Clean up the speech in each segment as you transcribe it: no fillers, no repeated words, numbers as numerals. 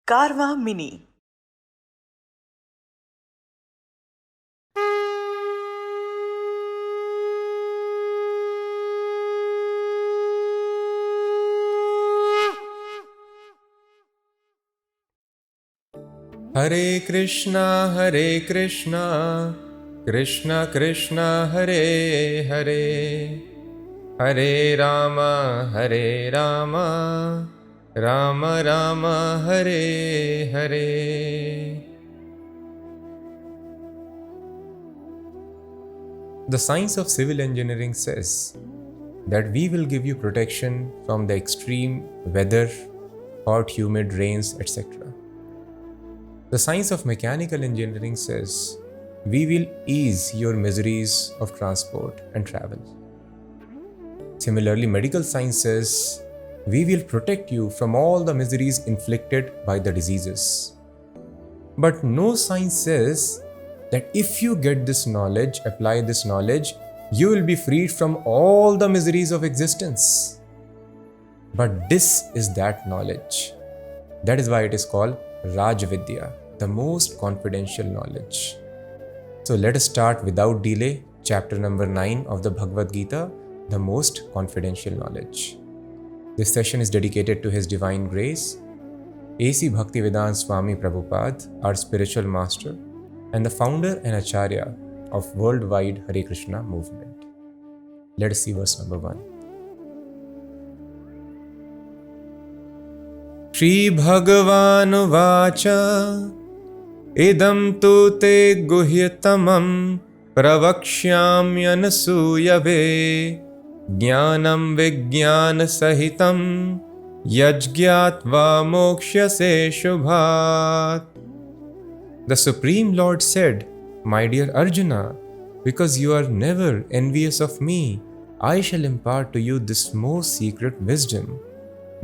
Karma Mini. Hare Krishna, Krishna Krishna, Hare Hare, Hare Rama, Rama Rama, Hare Hare. The science of civil engineering says that we will give you protection from the extreme weather, hot, humid rains, etc. The science of mechanical engineering says we will ease your miseries of transport and travel. Similarly, medical science says we will protect you from all the miseries inflicted by the diseases. But no science says that if you get this knowledge, apply this knowledge, you will be freed from all the miseries of existence. But this is that knowledge. That is why it is called Rajvidya, the most confidential knowledge. So let us start without delay, chapter number 9 of the Bhagavad Gita, the most confidential knowledge. This session is dedicated to His Divine Grace, A.C. Bhaktivedanta Swami Prabhupada, our spiritual master, and the founder and acharya of worldwide Hare Krishna movement. Let us see verse number 1. Shri Bhagavan Vacha Idam tu te guhyatamam pravakshyamyanasuyave jnanam vijnana sahitam yajgyatva mokshase shubhat. The Supreme Lord said, My dear Arjuna, because you are never envious of me, I shall impart to you this most secret wisdom,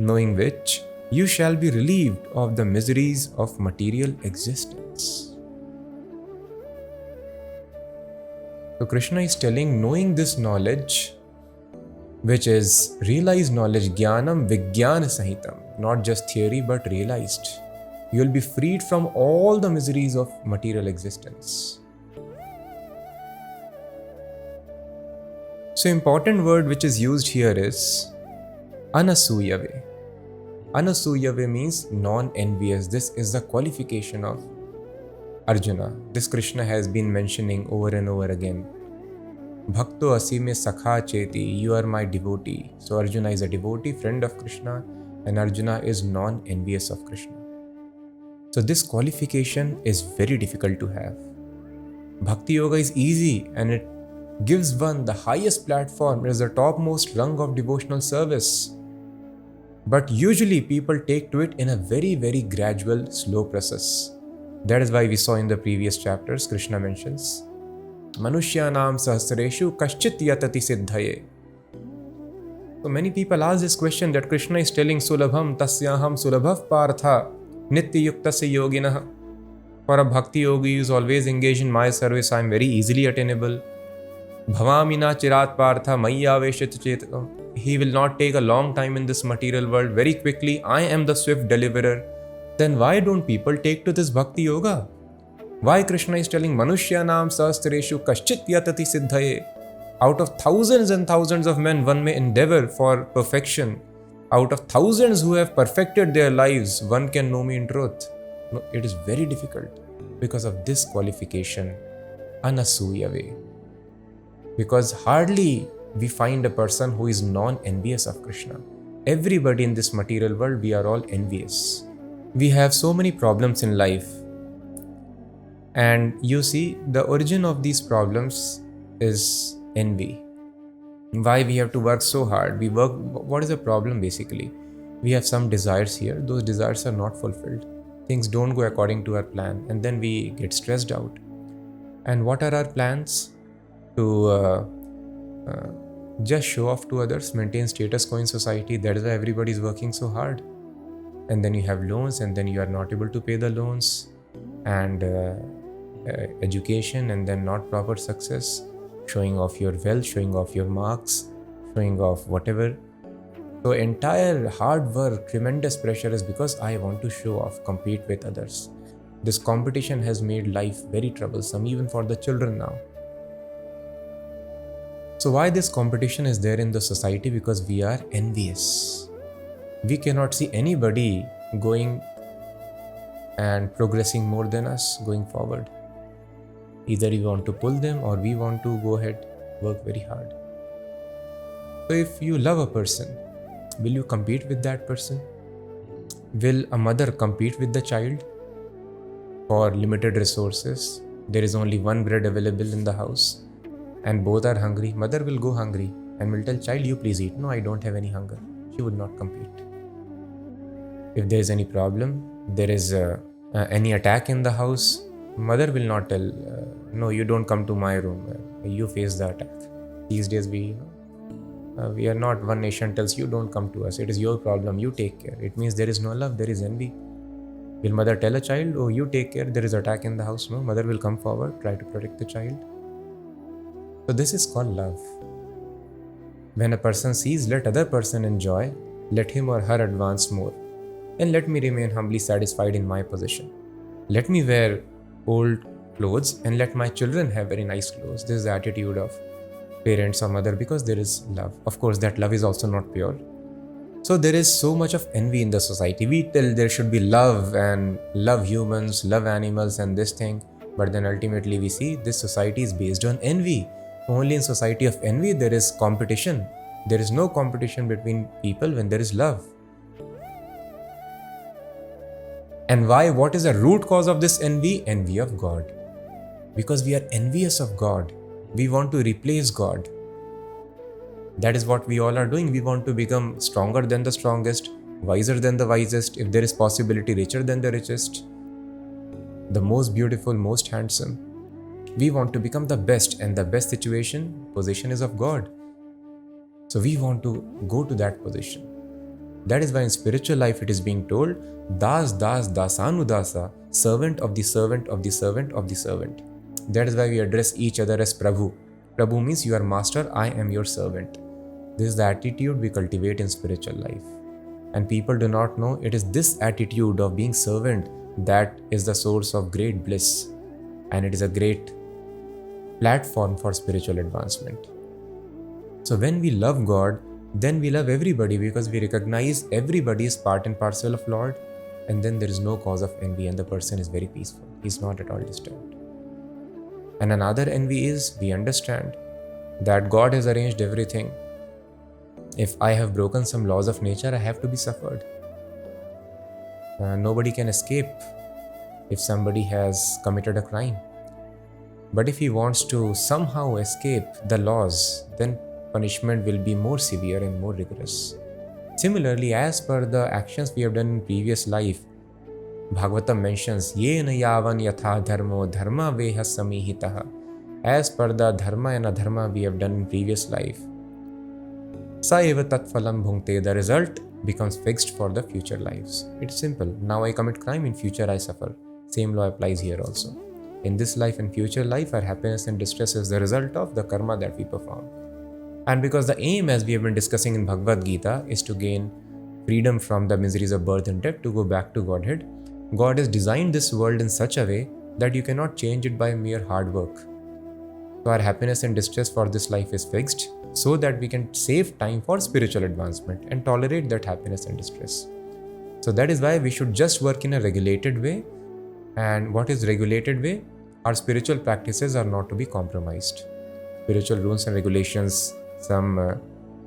knowing which you shall be relieved of the miseries of material existence. So Krishna is telling, knowing this knowledge, which is realized knowledge, jnanam vijnana sahitam, not just theory but realized, you will be freed from all the miseries of material existence. So important word which is used here is anasuyave. Anasuyave means non-envious. This is the qualification of Arjuna. This Krishna has been mentioning over and over again. Bhakto asime sakha cheti, you are my devotee. So Arjuna is a devotee, friend of Krishna, and Arjuna is non-envious of Krishna. So this qualification is very difficult to have. Bhakti Yoga is easy and it gives one the highest platform. It is the topmost rung of devotional service. But usually people take to it in a very, very gradual, slow process. That is why we saw in the previous chapters, Krishna mentions, Manushyanam sahasreshu kaschit yatati siddhaye. So many people ask this question that Krishna is telling Sulabham tasyaham sulabhav partha nitya yuktasya yoginah. For a bhakti yogi who is always engaged in my service, I am very easily attainable. Bhavamina chirat partha maya veshit chetam. He will not take a long time in this material world. Very quickly, I am the swift deliverer. Then why don't people take to this bhakti yoga? Why Krishna is telling Manushyanam sahasreshu kaschit yatati siddhaye? Out of thousands and thousands of men, one may endeavor for perfection. Out of thousands who have perfected their lives, one can know me in truth. No, it is very difficult because of this qualification, anasuyave. Because hardly we find a person who is non-envious of Krishna. Everybody in this material world, we are all envious. We have so many problems in life. And you see, the origin of these problems is envy. Why we have to work so hard? What is the problem basically? We have some desires here. Those desires are not fulfilled. Things don't go according to our plan. And then we get stressed out. And what are our plans? To just show off to others, maintain status quo in society. That is why everybody is working so hard. And then you have loans, and then you are not able to pay the loans, and education, and then not proper success, showing off your wealth, showing off your marks, showing off whatever. So entire hard work, tremendous pressure is because I want to show off, compete with others. This competition has made life very troublesome, even for the children now. So why this competition is there in the society? Because we are envious. We cannot see anybody going and progressing more than us going forward. Either we want to pull them or we want to go ahead, work very hard. So if you love a person, will you compete with that person? Will a mother compete with the child for limited resources? There is only one bread available in the house and both are hungry. Mother will go hungry and will tell child, you please eat. No, I don't have any hunger. She would not compete. If there is any problem, there is any attack in the house, mother will not tell, no, you don't come to my room. You face the attack. These days we are not, one nation tells you don't come to us. It is your problem. You take care. It means there is no love. There is envy. Will mother tell a child, oh, you take care. There is attack in the house. No, mother will come forward, try to protect the child. So this is called love. When a person sees, let other person enjoy, let him or her advance more, and let me remain humbly satisfied in my position. Let me wear old clothes and let my children have very nice clothes. This is the attitude of parents or mother, because there is love. Of course, that love is also not pure. So there is so much of envy in the society. We tell there should be love and love humans, love animals and this thing. But then ultimately we see this society is based on envy. Only in society of envy there is competition. There is no competition between people when there is love. And why? What is the root cause of this envy? Envy of God. Because we are envious of God. We want to replace God. That is what we all are doing. We want to become stronger than the strongest, wiser than the wisest, if there is possibility, richer than the richest, the most beautiful, most handsome. We want to become the best, and the best position is of God. So we want to go to that position. That is why in spiritual life it is being told, Das Das Dasanudasa, servant of the servant of the servant of the servant. That is why we address each other as Prabhu. Prabhu means you are master, I am your servant. This is the attitude we cultivate in spiritual life. And people do not know it is this attitude of being servant that is the source of great bliss. And it is a great platform for spiritual advancement. So when we love God, then we love everybody, because we recognize everybody is part and parcel of Lord, and then there is no cause of envy and the person is very peaceful. He is not at all disturbed. And another envy is we understand that God has arranged everything. If I have broken some laws of nature, I have to be suffered. Nobody can escape if somebody has committed a crime. But if he wants to somehow escape the laws, then punishment will be more severe and more rigorous. Similarly, as per the actions we have done in previous life, Bhagavatam mentions, Yena yavan yatha dharmo dharma veha samihitaha. As per the dharma and adharma we have done in previous life, sa eva tat phalam bhungte, the result becomes fixed for the future lives. It's simple. Now I commit crime, in future I suffer. Same law applies here also. In this life and future life, our happiness and distress is the result of the karma that we perform. And because the aim, as we have been discussing in Bhagavad Gita, is to gain freedom from the miseries of birth and death, to go back to Godhead, God has designed this world in such a way that you cannot change it by mere hard work. So our happiness and distress for this life is fixed, so that we can save time for spiritual advancement and tolerate that happiness and distress. So that is why we should just work in a regulated way. And what is regulated way? Our spiritual practices are not to be compromised. Spiritual rules and regulations, some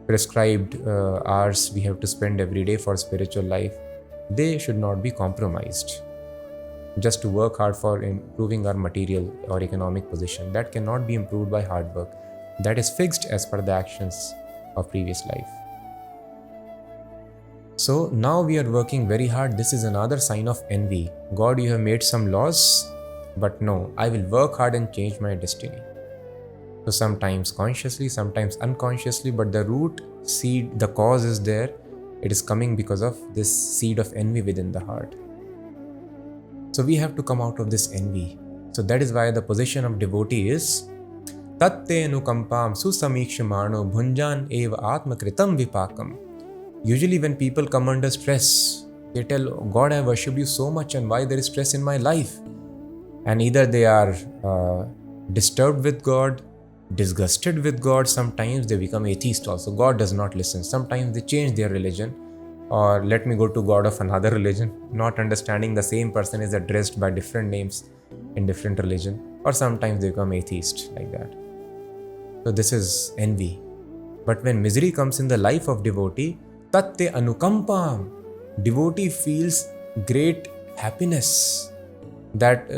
prescribed hours we have to spend every day for spiritual life, they should not be compromised. Just to work hard for improving our material or economic position, that cannot be improved by hard work. That is fixed as per the actions of previous life. So now we are working very hard. This is another sign of envy. God, you have made some laws, but no, I will work hard and change my destiny. So sometimes consciously, sometimes unconsciously, but the root seed, the cause is there. It is coming because of this seed of envy within the heart. So we have to come out of this envy. So that is why the position of devotee is Tatte nukampam susamikshamano bhunjan eva atmakritam vipakam. Usually when people come under stress, they tell, God, I worshipped you so much and why there is stress in my life? And either they are disturbed with God, disgusted with God, sometimes they become atheist also. God does not listen. Sometimes they change their religion, or let me go to God of another religion, not understanding the same person is addressed by different names in different religion, or sometimes they become atheist like that. So this is envy. But when misery comes in the life of devotee, tatte anukampam, devotee feels great happiness that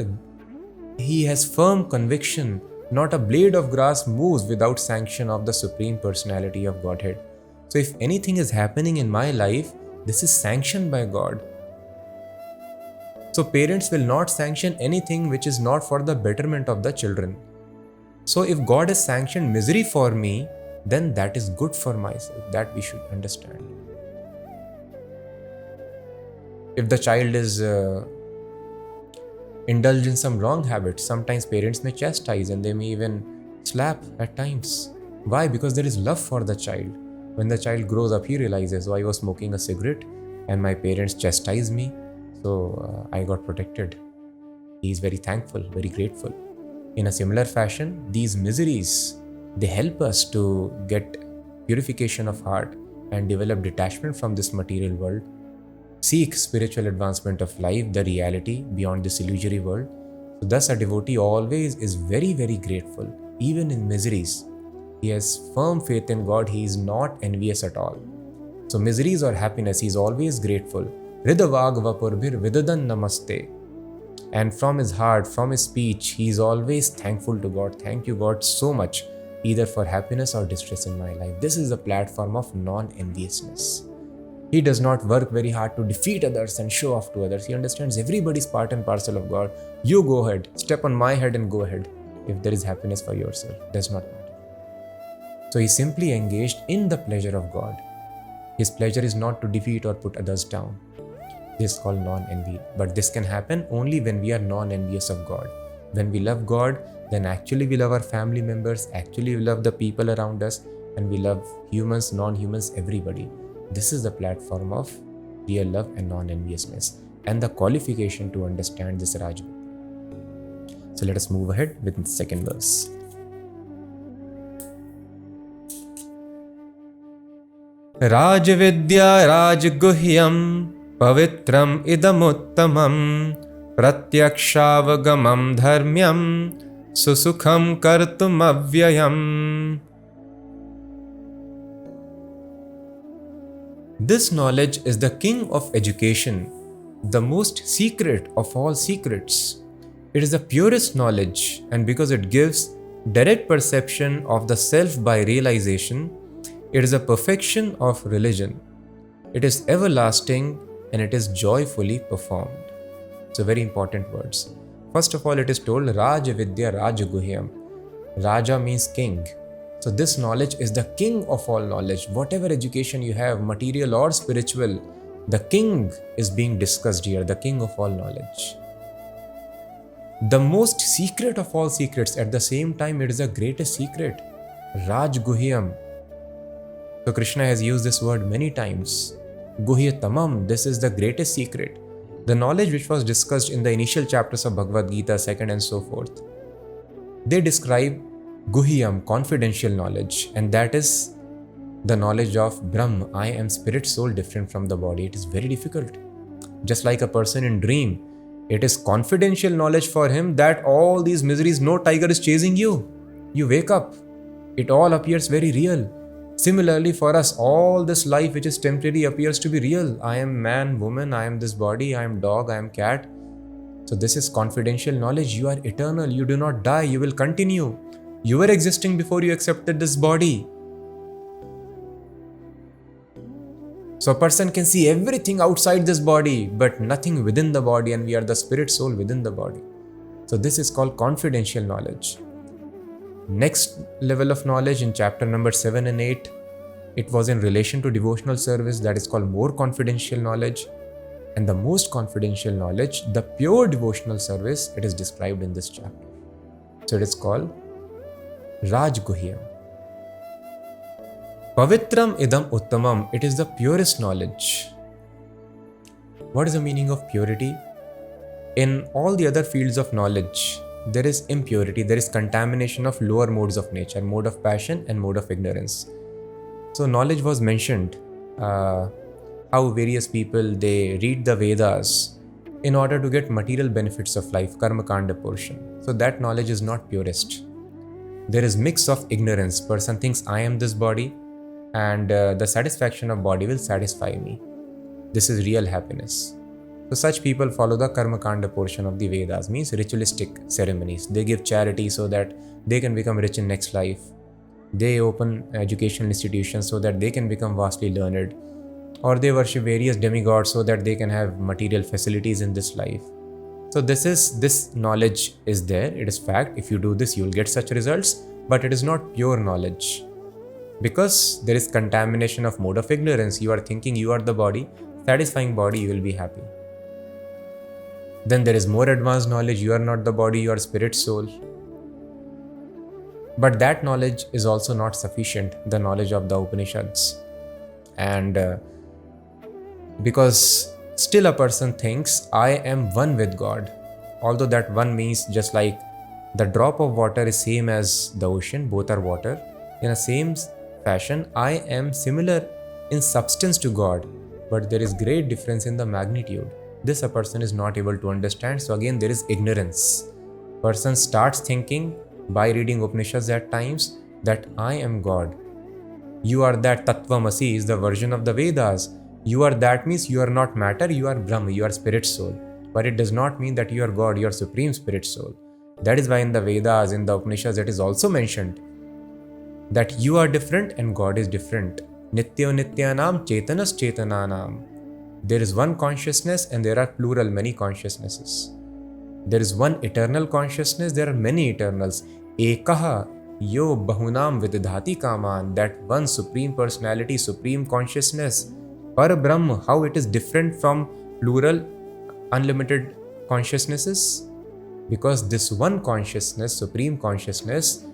he has firm conviction. Not a blade of grass moves without sanction of the Supreme Personality of Godhead. So if anything is happening in my life, this is sanctioned by God. So parents will not sanction anything which is not for the betterment of the children. So if God has sanctioned misery for me, then that is good for myself. That we should understand. If the child is indulged in some wrong habits, sometimes parents may chastise and they may even slap at times. Why? Because there is love for the child. When the child grows up, he realizes, oh, I was smoking a cigarette and my parents chastised me, so I got protected. He is very thankful, very grateful. In a similar fashion, these miseries, they help us to get purification of heart and develop detachment from this material world. Seek spiritual advancement of life, the reality beyond this illusory world. So thus a devotee always is very, very grateful, even in miseries. He has firm faith in God, he is not envious at all. So miseries or happiness, he is always grateful. Ridavag vapurbhir vidadan namaste. And from his heart, from his speech, he is always thankful to God. Thank you, God, so much, either for happiness or distress in my life. This is the platform of non-enviousness. He does not work very hard to defeat others and show off to others. He understands everybody's part and parcel of God. You go ahead, step on my head and go ahead. If there is happiness for yourself, does not matter. So he simply engaged in the pleasure of God. His pleasure is not to defeat or put others down. This is called non-envy. But this can happen only when we are non-envious of God. When we love God, then actually we love our family members, actually we love the people around us, and we love humans, non-humans, everybody. This is the platform of real love and non-enviousness, and the qualification to understand this Raj. So let us move ahead with the second verse. Rajvidya Rajguhyam Pavitram Idamuttamam Pratyakshaavagamam Dharmyam Susukham Kartum Avyayam. This knowledge is the king of education, the most secret of all secrets. It is the purest knowledge, and because it gives direct perception of the self by realization, it is a perfection of religion. It is everlasting and it is joyfully performed. So very important words. First of all, it is told Raja Vidya Raja Guhyam. Raja means king. So this knowledge is the king of all knowledge. Whatever education you have, material or spiritual, the king is being discussed here, the king of all knowledge. The most secret of all secrets, at the same time it is the greatest secret. Raj Guhyam. So Krishna has used this word many times. Guhyatamam, this is the greatest secret. The knowledge which was discussed in the initial chapters of Bhagavad Gita, second and so forth. They describe Guhyam, confidential knowledge, and that is the knowledge of Brahm. I am spirit, soul, different from the body. It is very difficult. Just like a person in dream, it is confidential knowledge for him that all these miseries, no tiger is chasing you. You wake up. It all appears very real. Similarly for us, all this life which is temporary appears to be real. I am man, woman, I am this body, I am dog, I am cat. So this is confidential knowledge. You are eternal. You do not die. You will continue. You were existing before you accepted this body. So a person can see everything outside this body, but nothing within the body, and we are the spirit soul within the body. So this is called confidential knowledge. Next level of knowledge in chapter number 7 and 8, it was in relation to devotional service, that is called more confidential knowledge. And the most confidential knowledge, the pure devotional service, it is described in this chapter. So it is called Raj Guhyam. Pavitram idam uttamam. It is the purest knowledge. What is the meaning of purity? In all the other fields of knowledge, there is impurity, there is contamination of lower modes of nature, mode of passion and mode of ignorance. So knowledge was mentioned, how various people, they read the Vedas in order to get material benefits of life, karma kanda portion. So that knowledge is not purest. There is mix of ignorance. Person thinks I am this body and the satisfaction of body will satisfy me. This is real happiness. So such people follow the karma kanda portion of the Vedas, means ritualistic ceremonies. They give charity so that they can become rich in next life. They open educational institutions so that they can become vastly learned. Or they worship various demigods so that they can have material facilities in this life. So this knowledge is there, it is fact. If you do this, you will get such results, but it is not pure knowledge. Because there is contamination of mode of ignorance. You are thinking you are the body, satisfying body, you will be happy. Then there is more advanced knowledge, you are not the body, you are spirit soul. But that knowledge is also not sufficient, the knowledge of the Upanishads. And because still a person thinks, I am one with God. Although that one means just like the drop of water is same as the ocean, both are water. In the same fashion, I am similar in substance to God, but there is great difference in the magnitude. This a person is not able to understand. So again, there is ignorance. Person starts thinking by reading Upanishads at times that I am God. You are that. Tattvamasi is the version of the Vedas. You are that means you are not matter, you are Brahma, you are spirit soul. But it does not mean that you are God, you are supreme spirit soul. That is why in the Vedas, in the Upanishads, it is also mentioned that you are different and God is different. Nityo nityanam chetanas chetananam. There is one consciousness and there are plural, many consciousnesses. There is one eternal consciousness, there are many eternals. Ekaha yo bahunam vididhati kaman. That one supreme personality, supreme consciousness. Par Brahma, how it is different from plural, unlimited consciousnesses? Because this one consciousness, supreme consciousness,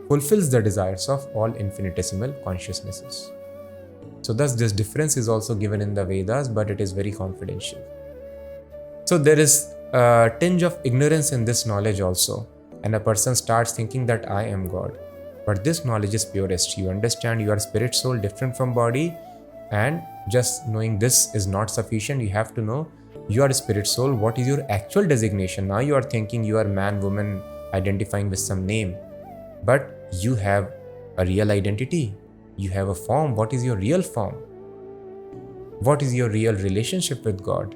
fulfills the desires of all infinitesimal consciousnesses. So thus this difference is also given in the Vedas, but it is very confidential. So there is a tinge of ignorance in this knowledge also, and a person starts thinking that I am God. But this knowledge is purest. You understand you are spirit soul, different from body, and just knowing this is not sufficient. You have to know you are a spirit soul. What is your actual designation? Now you are thinking you are man, woman, identifying with some name, but you have a real identity. You have a form. What is your real form? What is your real relationship with God?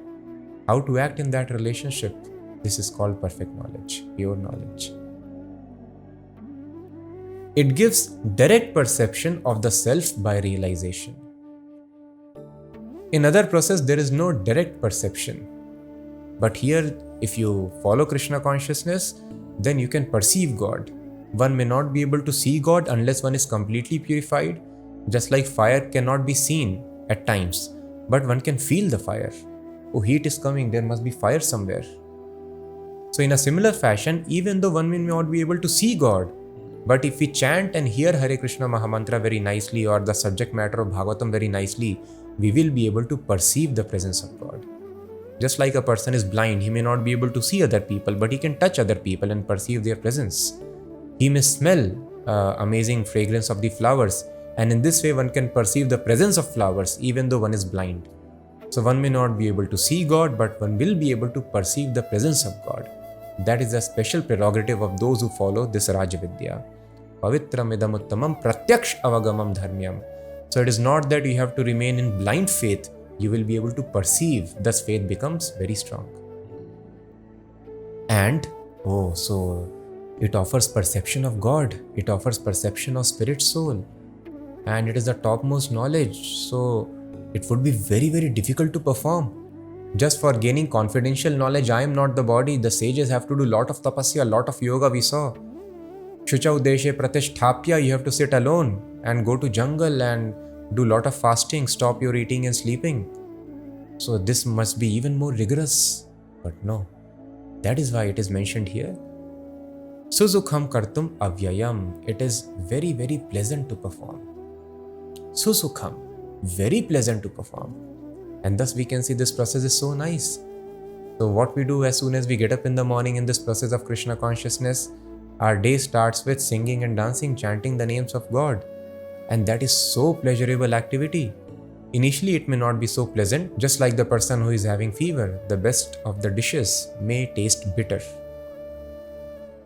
How to act in that relationship? This is called perfect knowledge, pure knowledge. It gives direct perception of the self by realization. In other process, there is no direct perception. But here, if you follow Krishna consciousness, then you can perceive God. One may not be able to see God unless one is completely purified. Just like fire cannot be seen at times, but one can feel the fire. Oh, heat is coming, there must be fire somewhere. So in a similar fashion, even though one may not be able to see God, but if we chant and hear Hare Krishna Mahamantra very nicely, or the subject matter of Bhagavatam very nicely, we will be able to perceive the presence of God. Just like a person is blind, he may not be able to see other people, but he can touch other people and perceive their presence. He may smell amazing fragrance of the flowers, and in this way one can perceive the presence of flowers even though one is blind. So one may not be able to see God, but one will be able to perceive the presence of God. That is a special prerogative of those who follow this Rajavidya. Pavitram idam uttamam pratyaksh avagamam dharmyam. So it is not that you have to remain in blind faith, you will be able to perceive, thus faith becomes very strong. And, so it offers perception of God, it offers perception of spirit soul, and it is the topmost knowledge, so it would be very, very difficult to perform. Just for gaining confidential knowledge, I am not the body, the sages have to do lot of tapasya, lot of yoga we saw. Shuchau deshe pratisthapya, you have to sit alone and go to jungle and do lot of fasting, stop your eating and sleeping. So this must be even more rigorous. But no, that is why it is mentioned here. Suzukham kartum avyayam. It is very, very pleasant to perform. susukham, very pleasant to perform. And thus we can see this process is so nice. So what we do as soon as we get up in the morning in this process of Krishna consciousness, our day starts with singing and dancing, chanting the names of God. And that is so pleasurable activity. Initially it may not be so pleasant, just like the person who is having fever. The best of the dishes may taste bitter.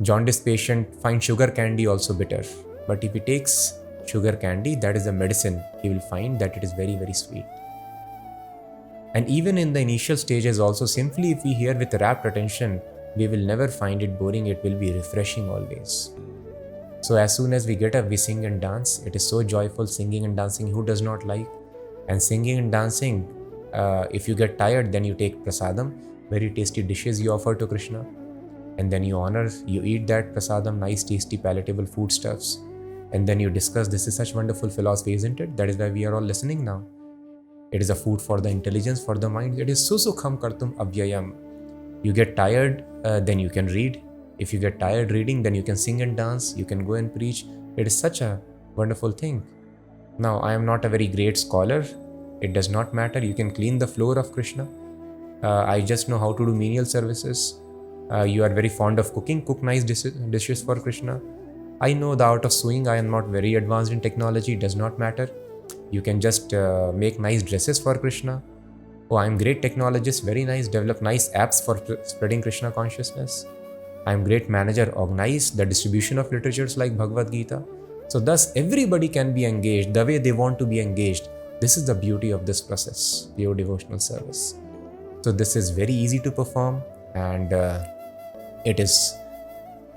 Jaundice patient finds sugar candy also bitter. But if he takes sugar candy, that is a medicine, he will find that it is very, very sweet. And even in the initial stages also, simply if we hear with rapt attention, we will never find it boring, it will be refreshing always. So as soon as we get up, we sing and dance. It is so joyful, singing and dancing, who does not like? And singing and dancing, if you get tired, then you take prasadam, very tasty dishes you offer to Krishna. And then you eat that prasadam, nice, tasty, palatable foodstuffs. And then you discuss, this is such wonderful philosophy, isn't it? That is why we are all listening now. It is a food for the intelligence, for the mind. It is susukham kartum avyayam. You get tired, then you can read. If you get tired reading, then you can sing and dance. You can go and preach. It is such a wonderful thing. Now, I am not a very great scholar. It does not matter. You can clean the floor of Krishna. I just know how to do menial services. You are very fond of cooking. Cook nice dishes for Krishna. I know the art of sewing. I am not very advanced in technology. It does not matter. You can just make nice dresses for Krishna. Oh, I am great technologist. Very nice. Develop nice apps for spreading Krishna consciousness. I am great manager. Organize the distribution of literatures like Bhagavad Gita. So thus everybody can be engaged the way they want to be engaged. This is the beauty of this process, pure devotional service. So this is very easy to perform, and it is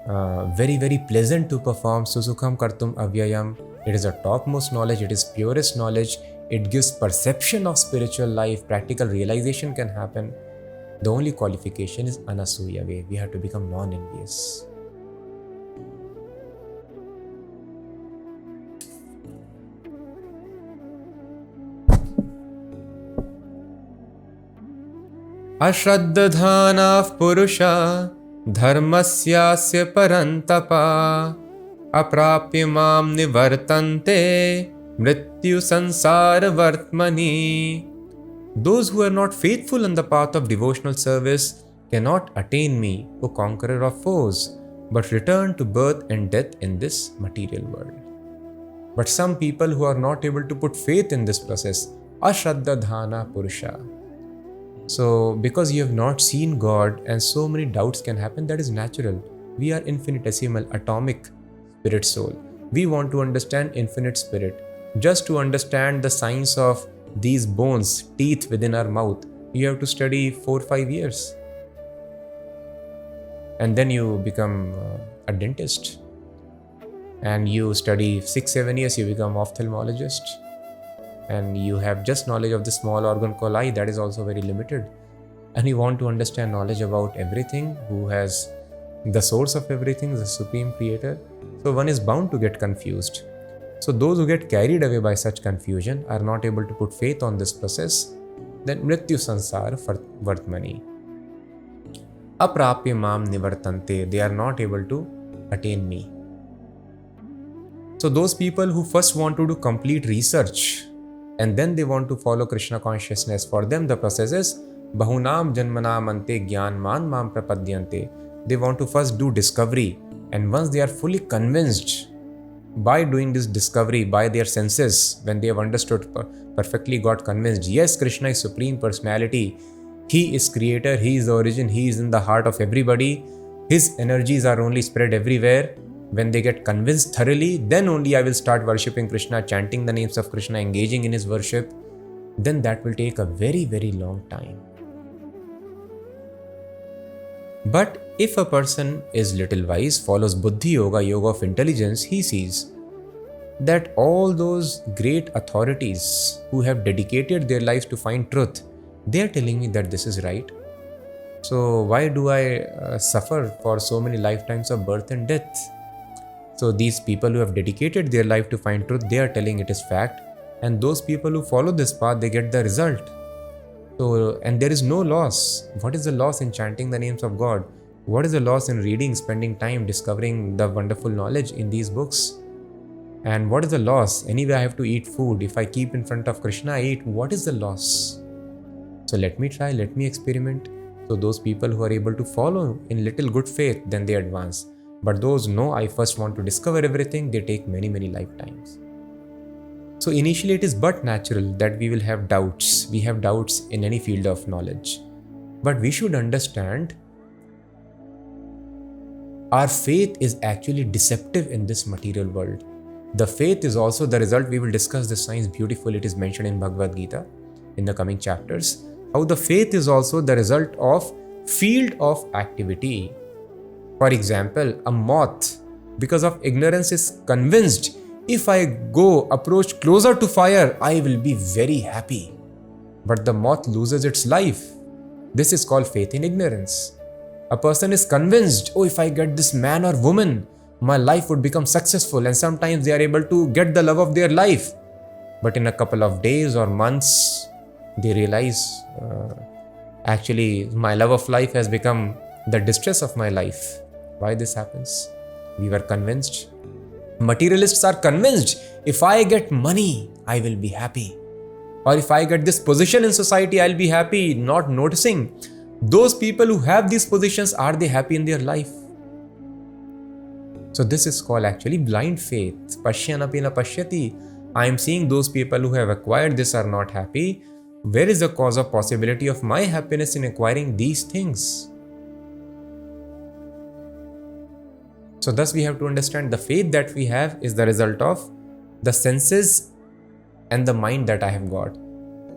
very, very pleasant to perform. Susukham kartum avyayam. It is a topmost knowledge. It is purest knowledge. It gives perception of spiritual life. Practical realization can happen. The only qualification is anasuyave. We have to become non-envious. Ashraddhadhanav purusha dharmasyasya parantapa aprapya mam nivartante mrityu sansara vartmani. Those who are not faithful in the path of devotional service cannot attain me, O conqueror of foes, but return to birth and death in this material world. But some people who are not able to put faith in this process, ashraddhadhana purusha. So, because you have not seen God and so many doubts can happen, that is natural. We are infinitesimal, atomic spirit soul. We want to understand infinite spirit. Just to understand the science of these bones, teeth within our mouth, you have to study 4 or 5 years. And then you become a dentist. And you study 6-7 years, you become ophthalmologist. And you have just knowledge of the small organ called eye, that is also very limited. And you want to understand knowledge about everything, who has the source of everything, the supreme creator. So one is bound to get confused. So those who get carried away by such confusion are not able to put faith on this process, then mrityu sansara vartmani. Aprapya mam nivartante, they are not able to attain me. So those people who first want to do complete research and then they want to follow Krishna consciousness, for them the process is bahunam janmanam ante gyanman mam prapadyante. They want to first do discovery, and once they are fully convinced by doing this discovery by their senses, when they have understood, perfectly got convinced, yes, Krishna is Supreme Personality, He is Creator, He is the origin, He is in the heart of everybody, His energies are only spread everywhere. When they get convinced thoroughly, then only I will start worshipping Krishna, chanting the names of Krishna, engaging in His worship. Then that will take a very, very long time. But if a person is little wise, follows Buddhi Yoga, Yoga of intelligence, he sees that all those great authorities who have dedicated their lives to find truth, they are telling me that this is right. So why do I suffer for so many lifetimes of birth and death? So these people who have dedicated their life to find truth, they are telling it is fact. And those people who follow this path, they get the result. So, and there is no loss. What is the loss in chanting the names of God? What is the loss in reading, spending time, discovering the wonderful knowledge in these books? And what is the loss? Anyway, I have to eat food. If I keep in front of Krishna, I eat. What is the loss? So let me try, let me experiment. So those people who are able to follow in little good faith, then they advance. But those, no, I first want to discover everything, they take many, many lifetimes. So initially it is but natural that we will have doubts. We have doubts in any field of knowledge. But we should understand our faith is actually deceptive in this material world. The faith is also the result. We will discuss this science beautifully. It is mentioned in Bhagavad Gita in the coming chapters. How the faith is also the result of field of activity. For example, a moth, because of ignorance, is convinced, if I go approach closer to fire, I will be very happy. But the moth loses its life. This is called faith in ignorance. A person is convinced, oh, if I get this man or woman, my life would become successful, and sometimes they are able to get the love of their life. But in a couple of days or months, they realize, actually, my love of life has become the distress of my life. Why this happens? We were convinced. Materialists are convinced, if I get money, I will be happy. Or if I get this position in society, I'll be happy, not noticing. Those people who have these positions, are they happy in their life? So this is called actually blind faith. Pashyanapi na pashyati. I am seeing those people who have acquired this are not happy. Where is the cause of possibility of my happiness in acquiring these things? So thus we have to understand the faith that we have is the result of the senses and the mind that I have got.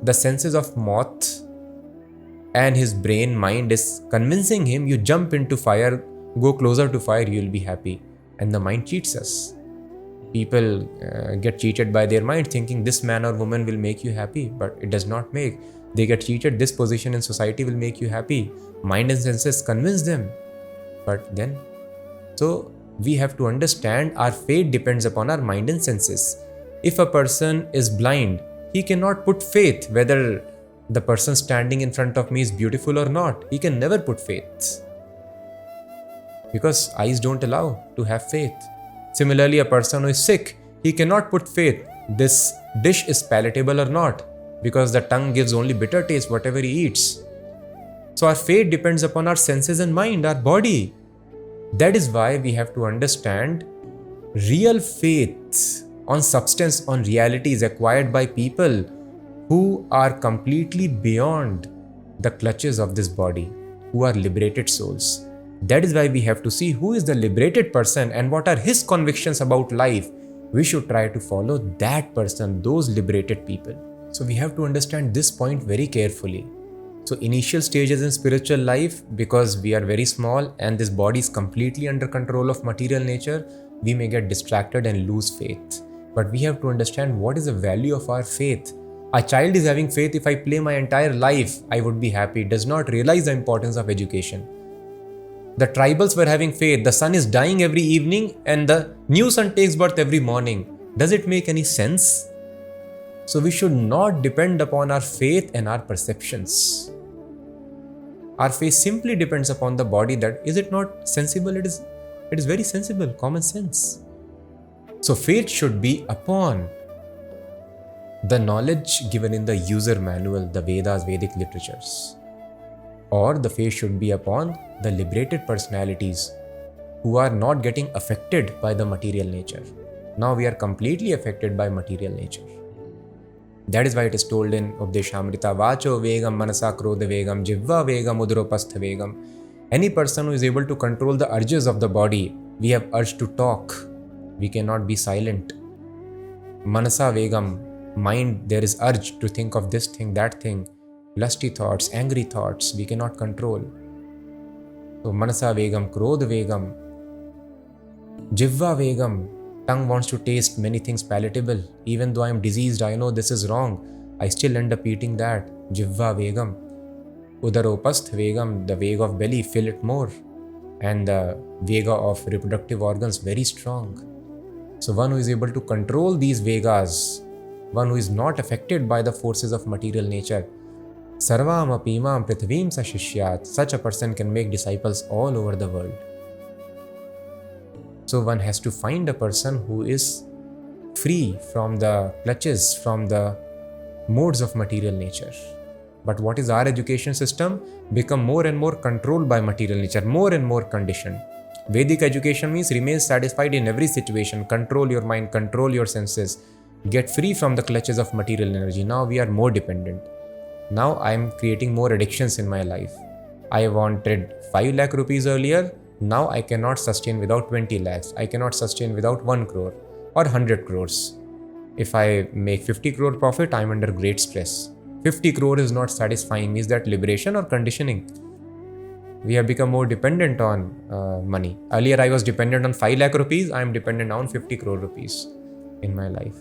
The senses of moth and his brain, mind is convincing him, you jump into fire, go closer to fire, you will be happy. And the mind cheats us. People get cheated by their mind thinking this man or woman will make you happy, but it does not make. They get cheated, this position in society will make you happy. Mind and senses convince them. But then, so we have to understand our fate depends upon our mind and senses. If a person is blind, he cannot put faith whether the person standing in front of me is beautiful or not. He can never put faith. Because eyes don't allow to have faith. Similarly, a person who is sick, he cannot put faith, this dish is palatable or not, because the tongue gives only bitter taste whatever he eats. So our fate depends upon our senses and mind, our body. That is why we have to understand real faith on substance, on reality is acquired by people who are completely beyond the clutches of this body, who are liberated souls. That is why we have to see who is the liberated person and what are his convictions about life. We should try to follow that person, those liberated people. So we have to understand this point very carefully. So initial stages in spiritual life, because we are very small and this body is completely under control of material nature, we may get distracted and lose faith. But we have to understand what is the value of our faith. A child is having faith, if I play my entire life, I would be happy, does not realize the importance of education. The tribals were having faith, the sun is dying every evening and the new sun takes birth every morning. Does it make any sense? So we should not depend upon our faith and our perceptions. Our faith simply depends upon the body. That is it not sensible? It is very sensible, common sense. So faith should be upon the knowledge given in the user manual, the Vedas, Vedic literatures. Or the faith should be upon the liberated personalities who are not getting affected by the material nature. Now we are completely affected by material nature. That is why it is told in Updeshamrita, Vacho Vegam Manasa Krodha Vegam Jivva Vegam Udropastha Vegam. Any person who is able to control the urges of the body, we have urge to talk, we cannot be silent. Manasa Vegam, mind, there is urge to think of this thing, that thing. Lusty thoughts, angry thoughts, we cannot control. So Manasa Vegam, Krodha Vegam, Jivva Vegam, tongue wants to taste many things palatable. Even though I am diseased, I know this is wrong, I still end up eating that. Jivva Vegam. Udaropastha Vegam, the vega of belly, fill it more. And the vega of reproductive organs, very strong. So one who is able to control these vegas, one who is not affected by the forces of material nature, Sarvam apimam prithvim sa shishyat, such a person can make disciples all over the world. So one has to find a person who is free from the clutches, from the modes of material nature. But what is our education system? Become more and more controlled by material nature, more and more conditioned. Vedic education means remain satisfied in every situation, control your mind, control your senses, get free from the clutches of material energy. Now we are more dependent. Now I am creating more addictions in my life. I wanted 5 lakh rupees earlier. Now I cannot sustain without 20 lakhs. I cannot sustain without 1 crore or 100 crores. If I make 50 crore profit, I am under great stress. 50 crore is not satisfying. Is that liberation or conditioning? We have become more dependent on money. Earlier I was dependent on 5 lakh rupees. I am dependent now on 50 crore rupees in my life.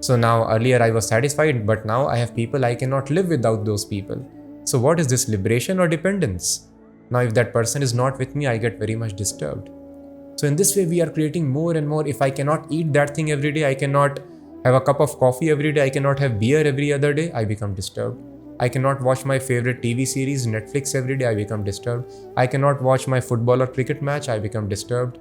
So now earlier I was satisfied, but now I have people, I cannot live without those people. So what is this, liberation or dependence? Now if that person is not with me, I get very much disturbed. So in this way we are creating more and more. If I cannot eat that thing every day, I cannot have a cup of coffee every day, I cannot have beer every other day, I become disturbed. I cannot watch my favorite TV series, Netflix every day, I become disturbed. I cannot watch my football or cricket match, I become disturbed.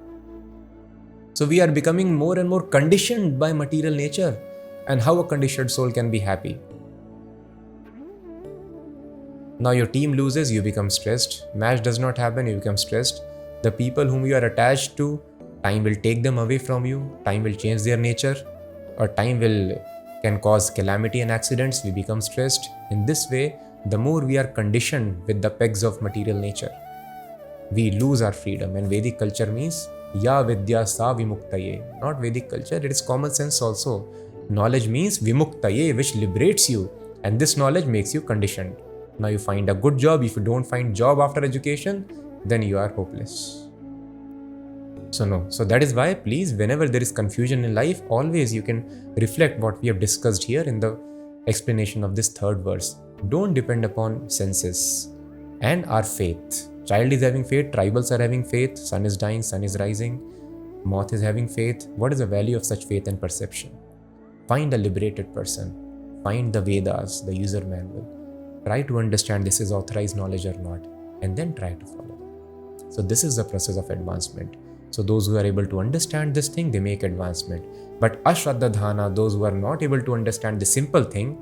So we are becoming more and more conditioned by material nature. And how a conditioned soul can be happy? Now your team loses, you become stressed. Match does not happen, you become stressed. The people whom you are attached to, time will take them away from you. Time will change their nature. Or time can cause calamity and accidents. We become stressed. In this way, the more we are conditioned with the pegs of material nature, we lose our freedom. And Vedic culture means Ya Vidya Sa Vimuktaye. Not Vedic culture, it is common sense also. Knowledge means Vimuktaye, which liberates you. And this knowledge makes you conditioned. Now you find a good job. If you don't find job after education, then you are hopeless. So no. So that is why, please, whenever there is confusion in life, always you can reflect what we have discussed here in the explanation of this third verse. Don't depend upon senses and our faith. Child is having faith, tribals are having faith, sun is dying, sun is rising, moth is having faith. What is the value of such faith and perception? Find a liberated person. Find the Vedas, the user manual. Try to understand this is authorized knowledge or not, and then try to follow. So this is the process of advancement. So those who are able to understand this thing, they make advancement. But ashraddha, those who are not able to understand the simple thing,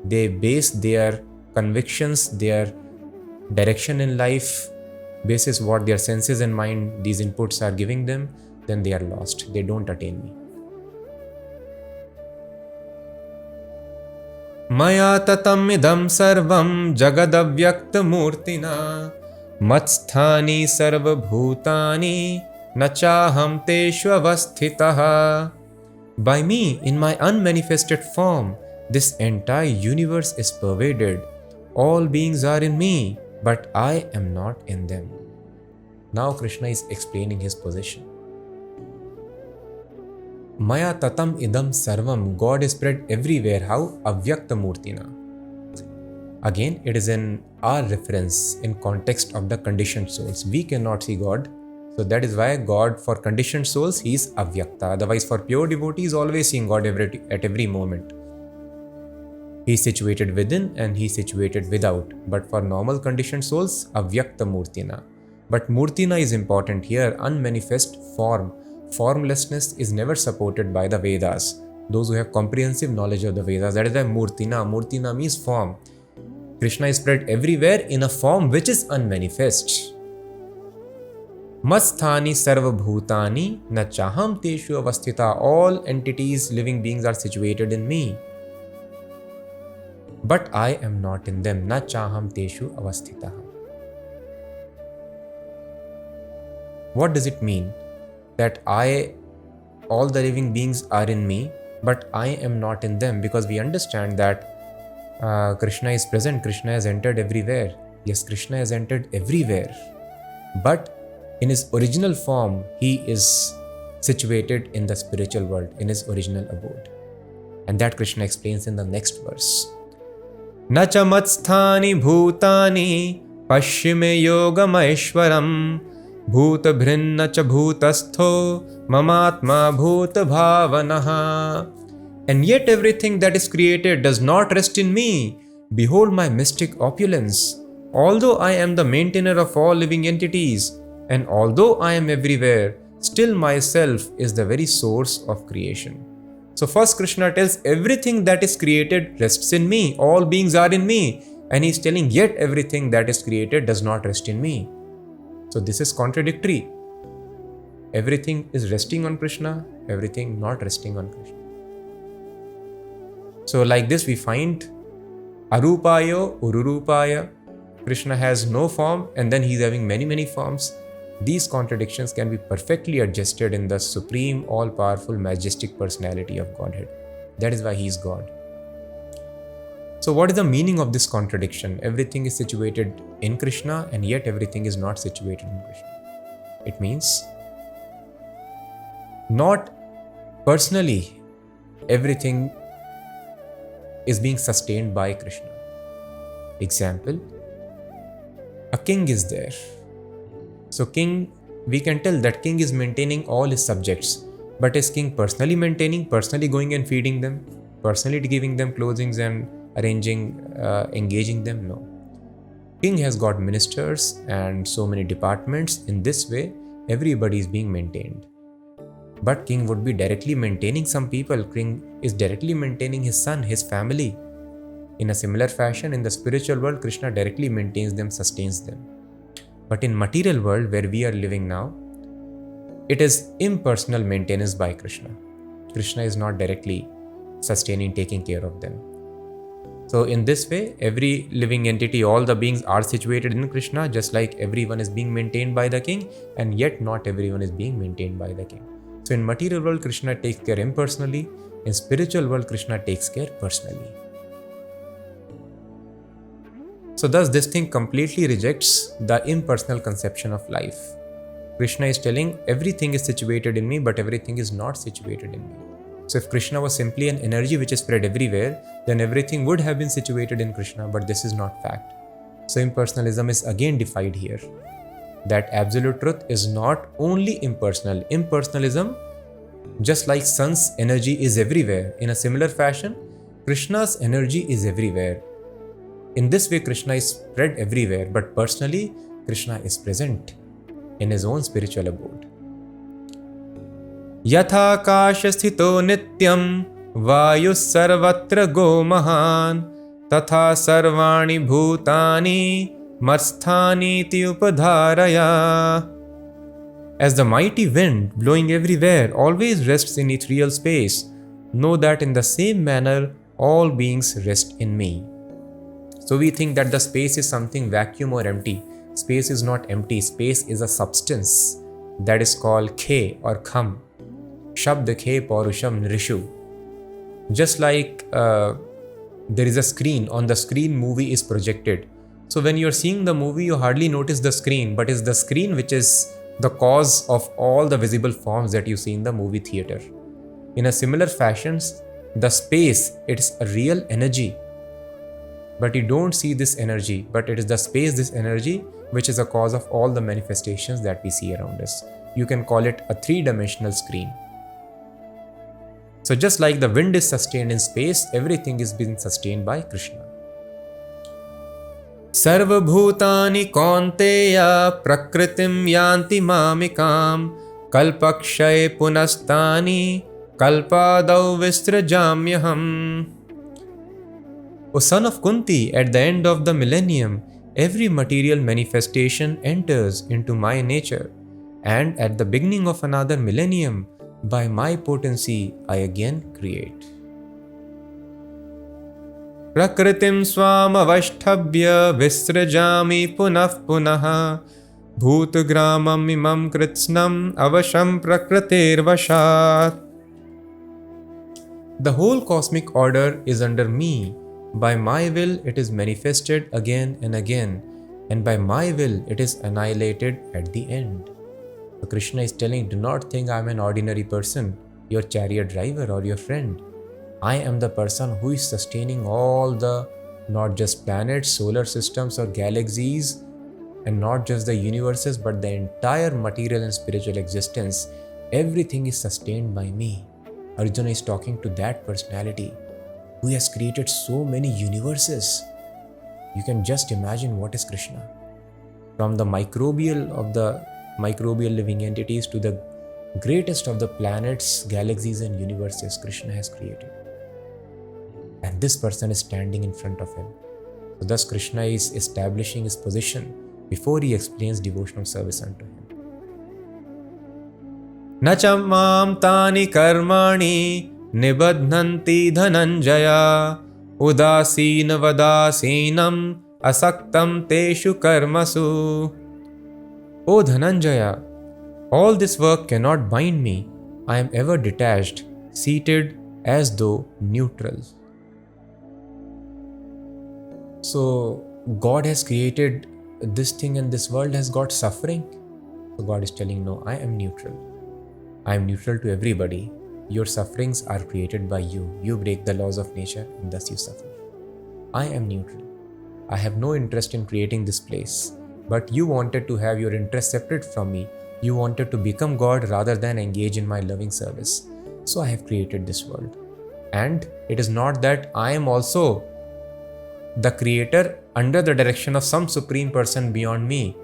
they base their convictions, their direction in life, basis what their senses and mind, these inputs are giving them, then they are lost. They don't attain me. Maya tatam idam sarvam jagadavyakta murtina matsthani sarva bhutani nachaham teshvavasthitaha. By me, in my unmanifested form, this entire universe is pervaded. All beings are in me, but I am not in them. Now Krishna is explaining his position. Maya tatam idam sarvam. God is spread everywhere. How? Avyakta murtina. Again, it is in our reference in context of the conditioned souls. We cannot see God. So that is why God, for conditioned souls, he is avyakta. Otherwise, for pure devotees, always seeing God at every moment. He is situated within and he is situated without. But for normal conditioned souls, avyakta murtina. But murtina is important here. Unmanifest form. Formlessness is never supported by the Vedas. Those who have comprehensive knowledge of the Vedas, that is why murtina. Murtina means form. Krishna is spread everywhere in a form which is unmanifest. Masthani sarva bhutani nachaham teshu avasthita. All entities, living beings are situated in me, but I am not in them. Nachaham teshu avasthita. What does it mean? That all the living beings are in me, but I am not in them, because we understand that Krishna is present, Krishna has entered everywhere. Yes, Krishna has entered everywhere, but in his original form, he is situated in the spiritual world, in his original abode. And that Krishna explains in the next verse. Nacha matsthani bhutani pashime yogamaishwaram bhuta bhrinna cha bhutastho mamatma bhuta bhavanaha. And yet everything that is created does not rest in me. Behold my mystic opulence. Although I am the maintainer of all living entities, and although I am everywhere, still myself is the very source of creation. So first Krishna tells everything that is created rests in me, all beings are in me. And he's telling yet everything that is created does not rest in me. So this is contradictory. Everything is resting on Krishna, everything not resting on Krishna. So like this we find Arupayo, Ururupaya. Krishna has no form and then he's having many forms. These contradictions can be perfectly adjusted in the supreme, all-powerful, majestic personality of Godhead. That is why he is God. So what is the meaning of this contradiction? Everything is situated in Krishna and yet everything is not situated in Krishna. It means not personally everything is being sustained by Krishna. Example, a king is there. So king, we can tell that king is maintaining all his subjects. But is king personally maintaining, personally going and feeding them, personally giving them clothing and arranging, engaging them? No. King has got ministers and so many departments. In this way, everybody is being maintained. But king would be directly maintaining some people. King is directly maintaining his son, his family. In a similar fashion, in the spiritual world, Krishna directly maintains them, sustains them. But in material world where we are living now, it is impersonal maintenance by Krishna. Krishna is not directly sustaining, taking care of them. So in this way, every living entity, all the beings are situated in Krishna, just like everyone is being maintained by the king, and yet not everyone is being maintained by the king. So in material world, Krishna takes care impersonally. In spiritual world, Krishna takes care personally. So thus this thing completely rejects the impersonal conception of life. Krishna is telling everything is situated in me, but everything is not situated in me. So if Krishna was simply an energy which is spread everywhere, then everything would have been situated in Krishna, but this is not fact. So impersonalism is again defied here. That absolute truth is not only impersonal. Impersonalism, just like sun's energy is everywhere, in a similar fashion, Krishna's energy is everywhere. In this way, Krishna is spread everywhere, but personally, Krishna is present in his own spiritual abode. Yatha kasha sthito nityam vayus sarvatra go mahan tatha sarvani bhutani marsthani ti upadharaya. As the mighty wind blowing everywhere always rests in ethereal space, know that in the same manner all beings rest in me. So we think that the space is something vacuum or empty. Space is not empty. Space is a substance that is called Khe or Kham. Shabd Khe Paurusham Nrishu. Just like there is a screen, on the screen movie is projected. So when you're seeing the movie, you hardly notice the screen, but it's the screen which is the cause of all the visible forms that you see in the movie theater. In a similar fashion, the space, it's a real energy. But you don't see this energy, but it is the space, this energy, which is a cause of all the manifestations that we see around us. You can call it a three-dimensional screen. So just like the wind is sustained in space, everything is being sustained by Krishna. Sarva bhutani kaunteya prakritim yanti mamikam kalpakshay punastani kalpadau vistrajamyaham. O son of Kunti, at the end of the millennium, every material manifestation enters into my nature, and at the beginning of another millennium, by my potency, I again create. Prakritim swam avashthabhya visrajami punah punaha bhutagramam imam kritsnam avasham prakratir vashat. The whole cosmic order is under me. By my will, it is manifested again and again, and by my will, it is annihilated at the end. So Krishna is telling, do not think I am an ordinary person, your chariot driver or your friend. I am the person who is sustaining all the, not just planets, solar systems or galaxies, and not just the universes, but the entire material and spiritual existence. Everything is sustained by me. Arjuna is talking to that personality who has created so many universes. You can just imagine what is Krishna. From the microbial living entities to the greatest of the planets, galaxies and universes Krishna has created. And this person is standing in front of him. So thus Krishna is establishing his position before he explains devotional service unto him. Na chamam tani karmani nibadhanti dhananjaya udasina vadasinam asaktam teshu karmasu. O Dhananjaya, all this work cannot bind me. I am ever detached, seated as though neutral. So God has created this thing and this world has got suffering. So God is telling, no, I am neutral. I am neutral to everybody. Your sufferings are created by you. You break the laws of nature and thus you suffer. I am neutral. I have no interest in creating this place. But you wanted to have your interest separate from me. You wanted to become God rather than engage in my loving service. So I have created this world. And it is not that I am also the creator under the direction of some supreme person beyond me.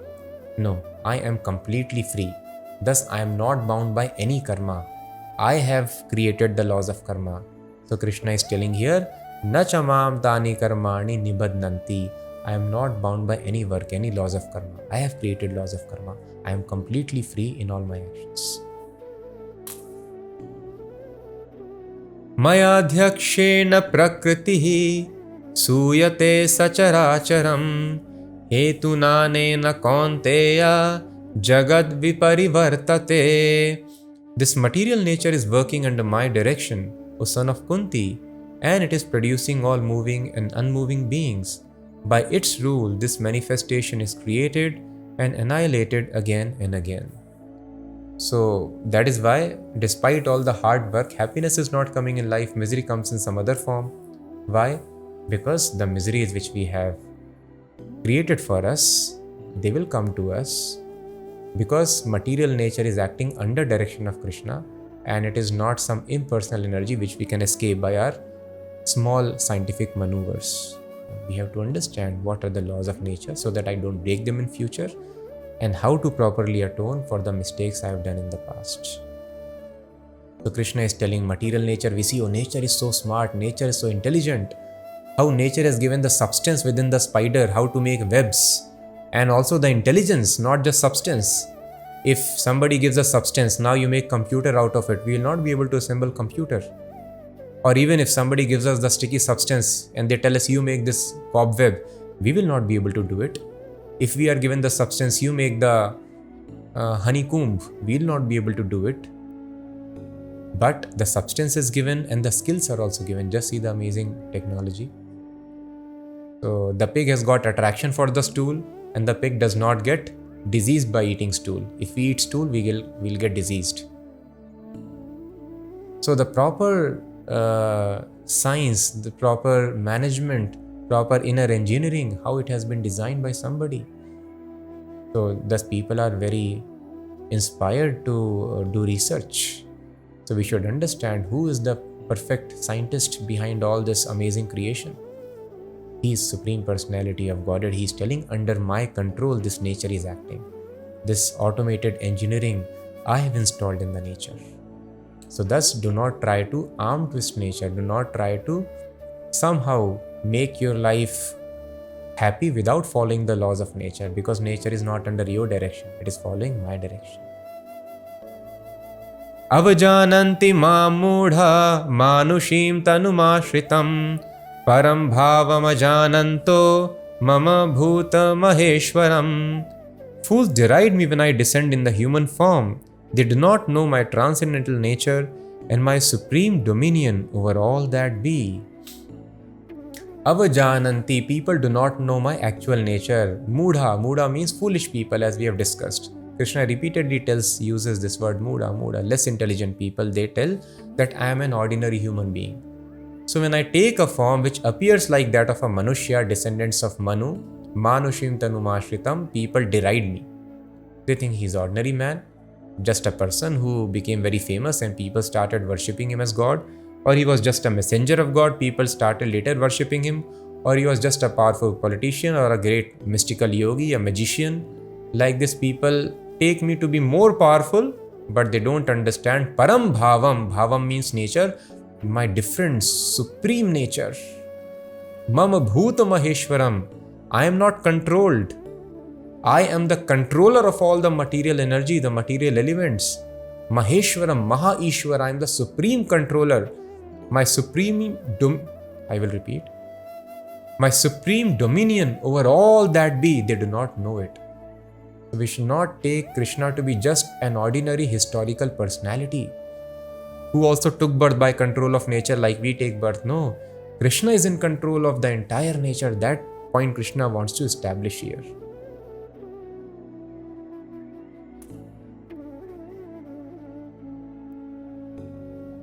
No, I am completely free. Thus, I am not bound by any karma. I have created the laws of karma. So Krishna is telling here, Na chamam tani karmani nibadnanti. I am not bound by any work, any laws of karma. I have created laws of karma. I am completely free in all my actions. Mayadhyakshena prakritihi suyate sacharacharam hetunanena kaunteya jagad viparivartate. This material nature is working under my direction, O son of Kunti, and it is producing all moving and unmoving beings. By its rule, this manifestation is created and annihilated again and again. So that is why, despite all the hard work, happiness is not coming in life, misery comes in some other form. Why? Because the miseries which we have created for us, they will come to us because material nature is acting under direction of Krishna, and it is not some impersonal energy which we can escape by our small scientific maneuvers. We have to understand what are the laws of nature so that I don't break them in future, and how to properly atone for the mistakes I have done in the past. So Krishna is telling material nature, we see, oh, nature is so smart, nature is so intelligent, how nature has given the substance within the spider, how to make webs, and also the intelligence, not just substance. If somebody gives us substance, now you make computer out of it, we will not be able to assemble computer. Or even if somebody gives us the sticky substance and they tell us you make this cobweb, we will not be able to do it. If we are given the substance, you make the honeycomb, we will not be able to do it. But the substance is given and the skills are also given. Just see the amazing technology. So the pig has got attraction for the stool, and the pig does not get diseased by eating stool. If we eat stool, we'll get diseased. So the proper science, the proper management, proper inner engineering, how it has been designed by somebody. So thus people are very inspired to do research. So we should understand who is the perfect scientist behind all this amazing creation. He is Supreme Personality of Godhead. He is telling, under my control this nature is acting. This automated engineering I have installed in the nature. So thus do not try to arm twist nature. Do not try to somehow make your life happy without following the laws of nature, because nature is not under your direction. It is following my direction. Avajananti mudha manushim tanumashritam param bhavam ajananto mama bhuta maheshwaram. Fools deride me when I descend in the human form. They do not know my transcendental nature and my supreme dominion over all that be. Avajananti, people do not know my actual nature. Mudha means foolish people, as we have discussed. Krishna repeatedly uses this word mudha, less intelligent people. They tell that I am an ordinary human being. So when I take a form which appears like that of a Manushya, descendants of Manu, Manushim Tanumashritam, people deride me. They think he's ordinary man, just a person who became very famous and people started worshipping him as God, or he was just a messenger of God, people started later worshipping him, or he was just a powerful politician or a great mystical yogi, a magician. Like this, people take me to be more powerful but they don't understand Param Bhavam. Bhavam means nature, my different, supreme nature. Mama Bhuta Maheshwaram. I am not controlled. I am the controller of all the material energy, the material elements. Maheshwaram, Maha Ishwar, I am the supreme controller. My supreme, I will repeat. My supreme dominion over all that be, they do not know it. So we should not take Krishna to be just an ordinary historical personality who also took birth by control of nature like we take birth. No, Krishna is in control of the entire nature. That point Krishna wants to establish here.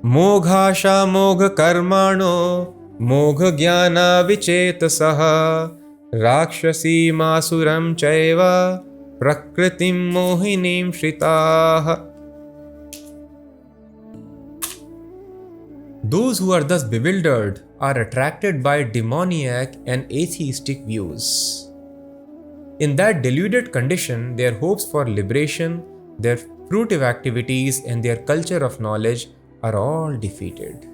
Moghasha mogha karmano mogha jnana vicetasaha rakshasi masuram chaiva prakritim mohinim shritaha. Those who are thus bewildered are attracted by demoniac and atheistic views. In that deluded condition, their hopes for liberation, their fruitive activities, and their culture of knowledge are all defeated.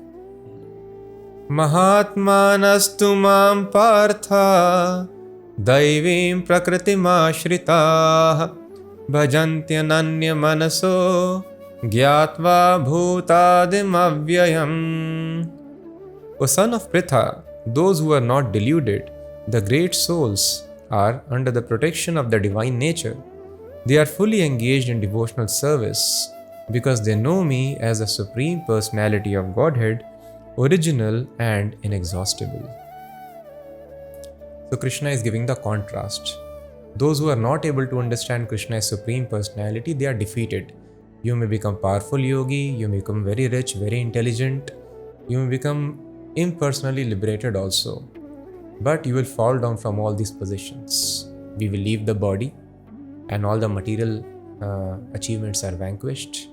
Mahatmanastu mam partha daivim prakritim ashritaah bhajantyananya manaso gyatva bhutadim avyayam. O son of Pritha, those who are not deluded, the great souls, are under the protection of the divine nature. They are fully engaged in devotional service because they know me as the Supreme Personality of Godhead, original and inexhaustible. So Krishna is giving the contrast. Those who are not able to understand Krishna as Supreme Personality, they are defeated. You may become powerful yogi, you may become very rich, very intelligent, you may become impersonally liberated also. But you will fall down from all these positions. We will leave the body and all the material achievements are vanquished.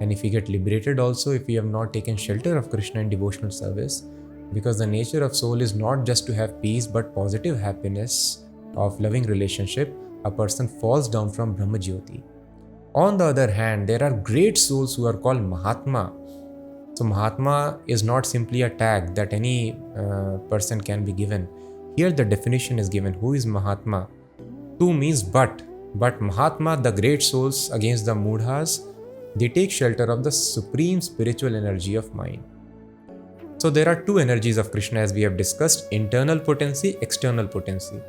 And if we get liberated also, if we have not taken shelter of Krishna in devotional service, because the nature of soul is not just to have peace but positive happiness of loving relationship, a person falls down from Brahma Jyoti. On the other hand, there are great souls who are called Mahatma. So Mahatma is not simply a tag that any person can be given. Here the definition is given. Who is Mahatma? Tu means but Mahatma, the great souls against the Mudhas, they take shelter of the supreme spiritual energy of mind. So there are two energies of Krishna as we have discussed: internal potency, external potency.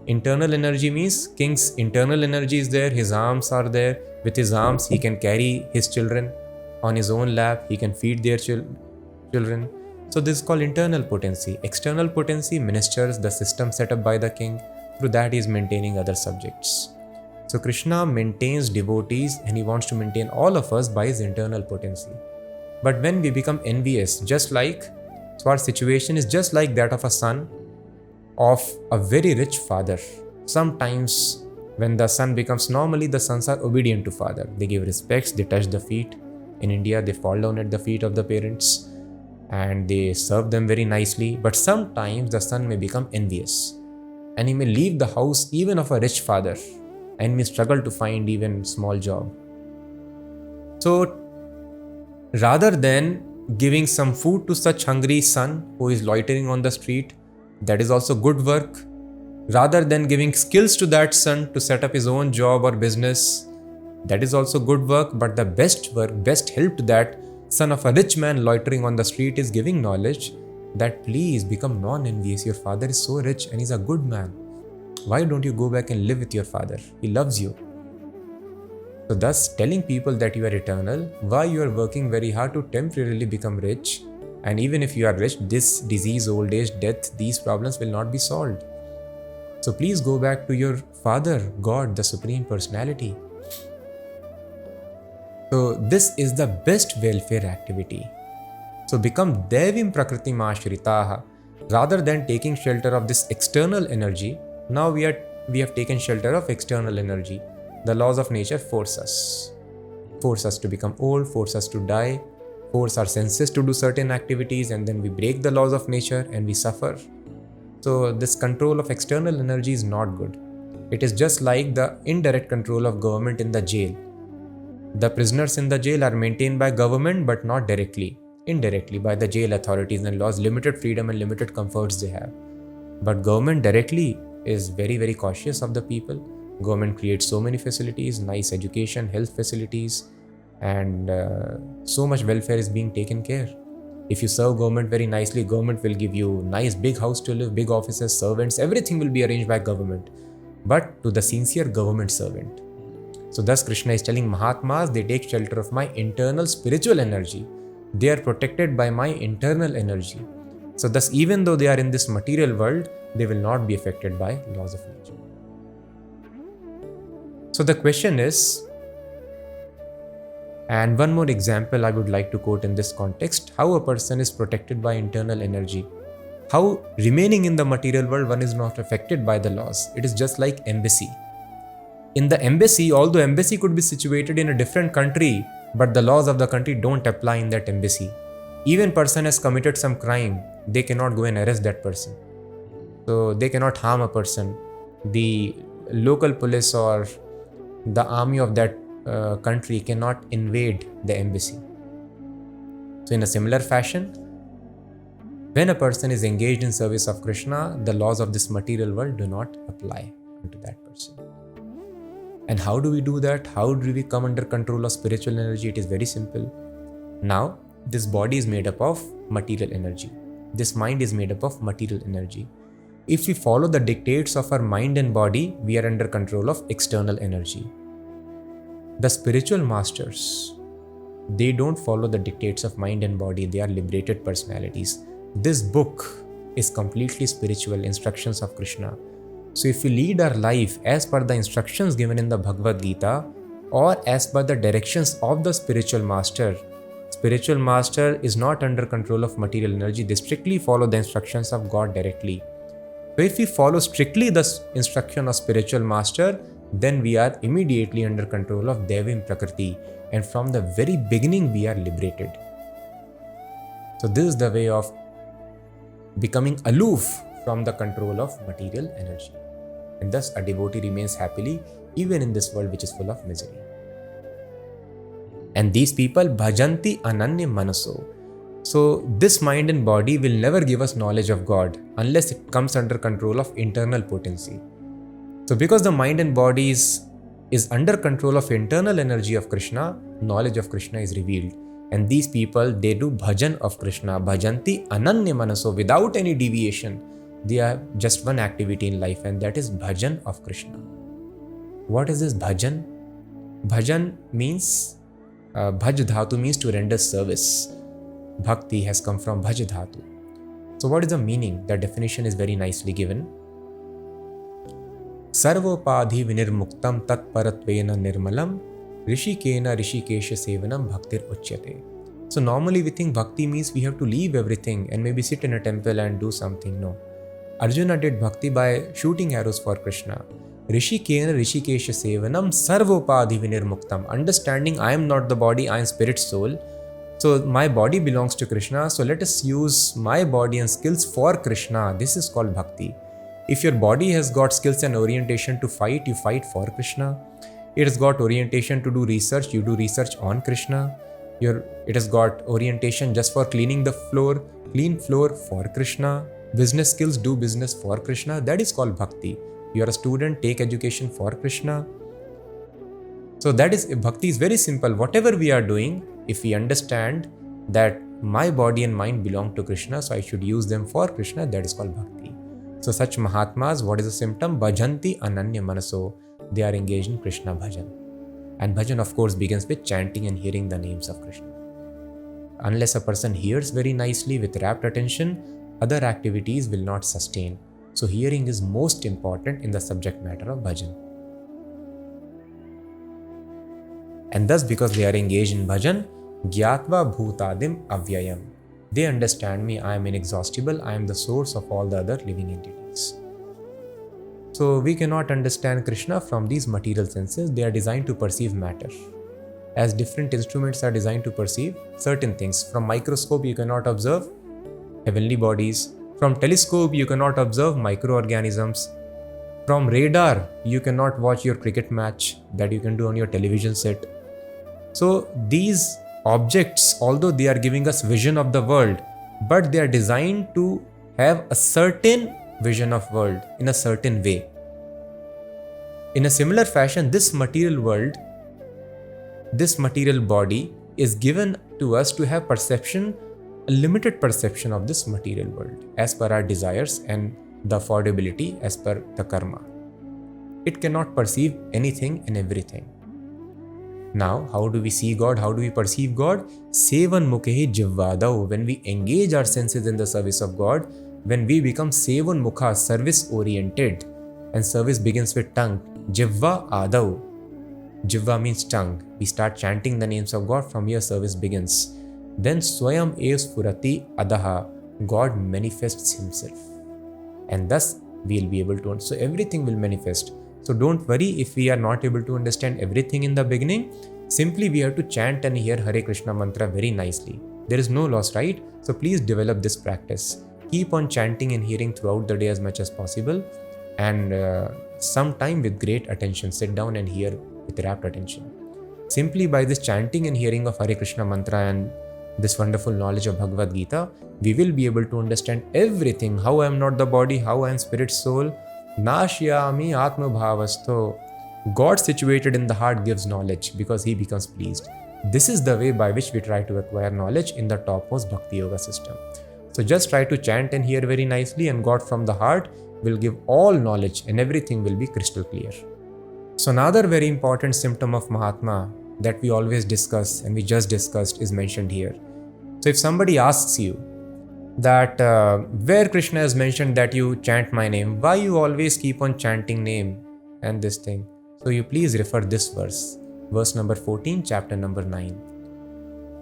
Internal energy means king's internal energy is there, his arms are there. With his arms he can carry his children on his own lap, he can feed their children. So this is called internal potency. External potency ministers the system set up by the king. Through that he is maintaining other subjects. So Krishna maintains devotees and he wants to maintain all of us by his internal potency. But when we become envious, so our situation is just like that of a son of a very rich father. Sometimes when the son becomes, normally the sons are obedient to father. They give respects, they touch the feet. In India, they fall down at the feet of the parents and they serve them very nicely. But sometimes the son may become envious and he may leave the house even of a rich father and may struggle to find even small job. So rather than giving some food to such hungry son who is loitering on the street, that is also good work. Rather than giving skills to that son to set up his own job or business, that is also good work. But the best work, best help to that son of a rich man loitering on the street is giving knowledge that please become non-envious. Your father is so rich and he's a good man. Why don't you go back and live with your father? He loves you. So thus telling people that you are eternal, why you are working very hard to temporarily become rich, and even if you are rich, this disease, old age, death, these problems will not be solved. So please go back to your Father, God, the Supreme Personality. So this is the best welfare activity. So become Devim Prakritim Ashritaha. Rather than taking shelter of this external energy, now we have taken shelter of external energy. The laws of nature force us to become old, force us to die, force our senses to do certain activities, and then we break the laws of nature and we suffer. So this control of external energy is not good. It is just like the indirect control of government in the jail. The prisoners in the jail are maintained by government but not directly, indirectly by the jail authorities and laws, limited freedom and limited comforts they have. But government directly is very, very cautious of the people. Government creates so many facilities, nice education, health facilities, and so much welfare is being taken care. If you serve government very nicely, government will give you nice big house to live, big offices, servants, everything will be arranged by government. But to the sincere government servant. So thus Krishna is telling Mahatmas, they take shelter of my internal spiritual energy. They are protected by my internal energy. So thus even though they are in this material world, they will not be affected by laws of nature. So the question is, and one more example I would like to quote in this context, how a person is protected by internal energy. How remaining in the material world one is not affected by the laws. It is just like embassy. In the embassy, although embassy could be situated in a different country, but the laws of the country don't apply in that embassy. Even person has committed some crime, they cannot go and arrest that person. So they cannot harm a person. The local police or the army of that country cannot invade the embassy. So in a similar fashion, when a person is engaged in service of Krishna, the laws of this material world do not apply to that person. And how do we do that? How do we come under control of spiritual energy? It is very simple. Now, this body is made up of material energy. This mind is made up of material energy. If we follow the dictates of our mind and body, we are under control of external energy. The spiritual masters, they don't follow the dictates of mind and body. They are liberated personalities. This book is completely spiritual instructions of Krishna. So if we lead our life as per the instructions given in the Bhagavad Gita or as per the directions of the spiritual master is not under control of material energy. They strictly follow the instructions of God directly. So if we follow strictly the instruction of spiritual master, then we are immediately under control of Devim Prakriti, and from the very beginning we are liberated. So this is the way of becoming aloof from the control of material energy. And thus a devotee remains happily even in this world which is full of misery. And these people bhajanti ananya manaso. So this mind and body will never give us knowledge of God unless it comes under control of internal potency. So because the mind and body is under control of internal energy of Krishna, knowledge of Krishna is revealed. And these people, they do bhajan of Krishna, bhajanti ananya manaso, without any deviation. They have just one activity in life, and that is bhajan of Krishna. What is this bhajan? Bhajan means, bhaj dhatu means to render service. Bhakti has come from bhaj dhatu. So what is the meaning? The definition is very nicely given. Sarvopadhi vinirmuktam tatparatvena nirmalam rishikena rishikesha sevanam bhaktir uchyate. So normally we think bhakti means we have to leave everything and maybe sit in a temple and do something. No. Arjuna did bhakti by shooting arrows for Krishna. Rishikena rishikesha sevanam sarvopadhi vinirmuktam. Understanding I am not the body, I am spirit soul. So my body belongs to Krishna. So let us use my body and skills for Krishna. This is called bhakti. If your body has got skills and orientation to fight, you fight for Krishna. It has got orientation to do research, you do research on Krishna. It has got orientation just for cleaning the floor, clean floor for Krishna. Business skills, do business for Krishna. That is called bhakti. You are a student, take education for Krishna. So that is, bhakti is very simple. Whatever we are doing, if we understand that my body and mind belong to Krishna, so I should use them for Krishna, that is called bhakti. So such Mahatmas, what is the symptom? Bhajanti ananya manaso. They are engaged in Krishna bhajan. And bhajan of course begins with chanting and hearing the names of Krishna. Unless a person hears very nicely with rapt attention, other activities will not sustain. So hearing is most important in the subject matter of bhajan. And thus because they are engaged in bhajan, gyatva bhutadim avyayam. They understand me, I am inexhaustible, I am the source of all the other living entities. So we cannot understand Krishna from these material senses. They are designed to perceive matter. As different instruments are designed to perceive certain things. From microscope you cannot observe heavenly bodies. From telescope you cannot observe microorganisms. From radar you cannot watch your cricket match that you can do on your television set. So these objects, although they are giving us vision of the world, but they are designed to have a certain vision of world in a certain way. In a similar fashion, this material world, this material body is given to us to have perception, a limited perception of this material world as per our desires and the affordability as per the karma. It cannot perceive anything and everything. Now, how do we see God? How do we perceive God? Sevan mukhe jivvadau. When we engage our senses in the service of God, when we become sevan mukha, service oriented, and service begins with tongue, jivva adau. Jivva means tongue. We start chanting the names of God, from here service begins. Then swayam ev spurati adaha. God manifests himself. And thus we will be able to, so everything will manifest. So don't worry if we are not able to understand everything in the beginning. Simply we have to chant and hear Hare Krishna mantra very nicely. There is no loss, right? So please develop this practice. Keep on chanting and hearing throughout the day as much as possible. And some time with great attention. Sit down and hear with rapt attention. Simply by this chanting and hearing of Hare Krishna mantra and this wonderful knowledge of Bhagavad Gita, we will be able to understand everything. How I am not the body, how I am spirit, soul. Nashyami atma bhavastho. God situated in the heart gives knowledge because he becomes pleased. This is the way by which we try to acquire knowledge in the topmost Bhakti Yoga system. So just try to chant and hear very nicely, and God from the heart will give all knowledge and everything will be crystal clear. So another very important symptom of Mahatma that we always discuss and we just discussed is mentioned here. So if somebody asks you that where Krishna has mentioned that you chant my name, why you always keep on chanting name and this thing? So you please refer this verse number 14, chapter number 9.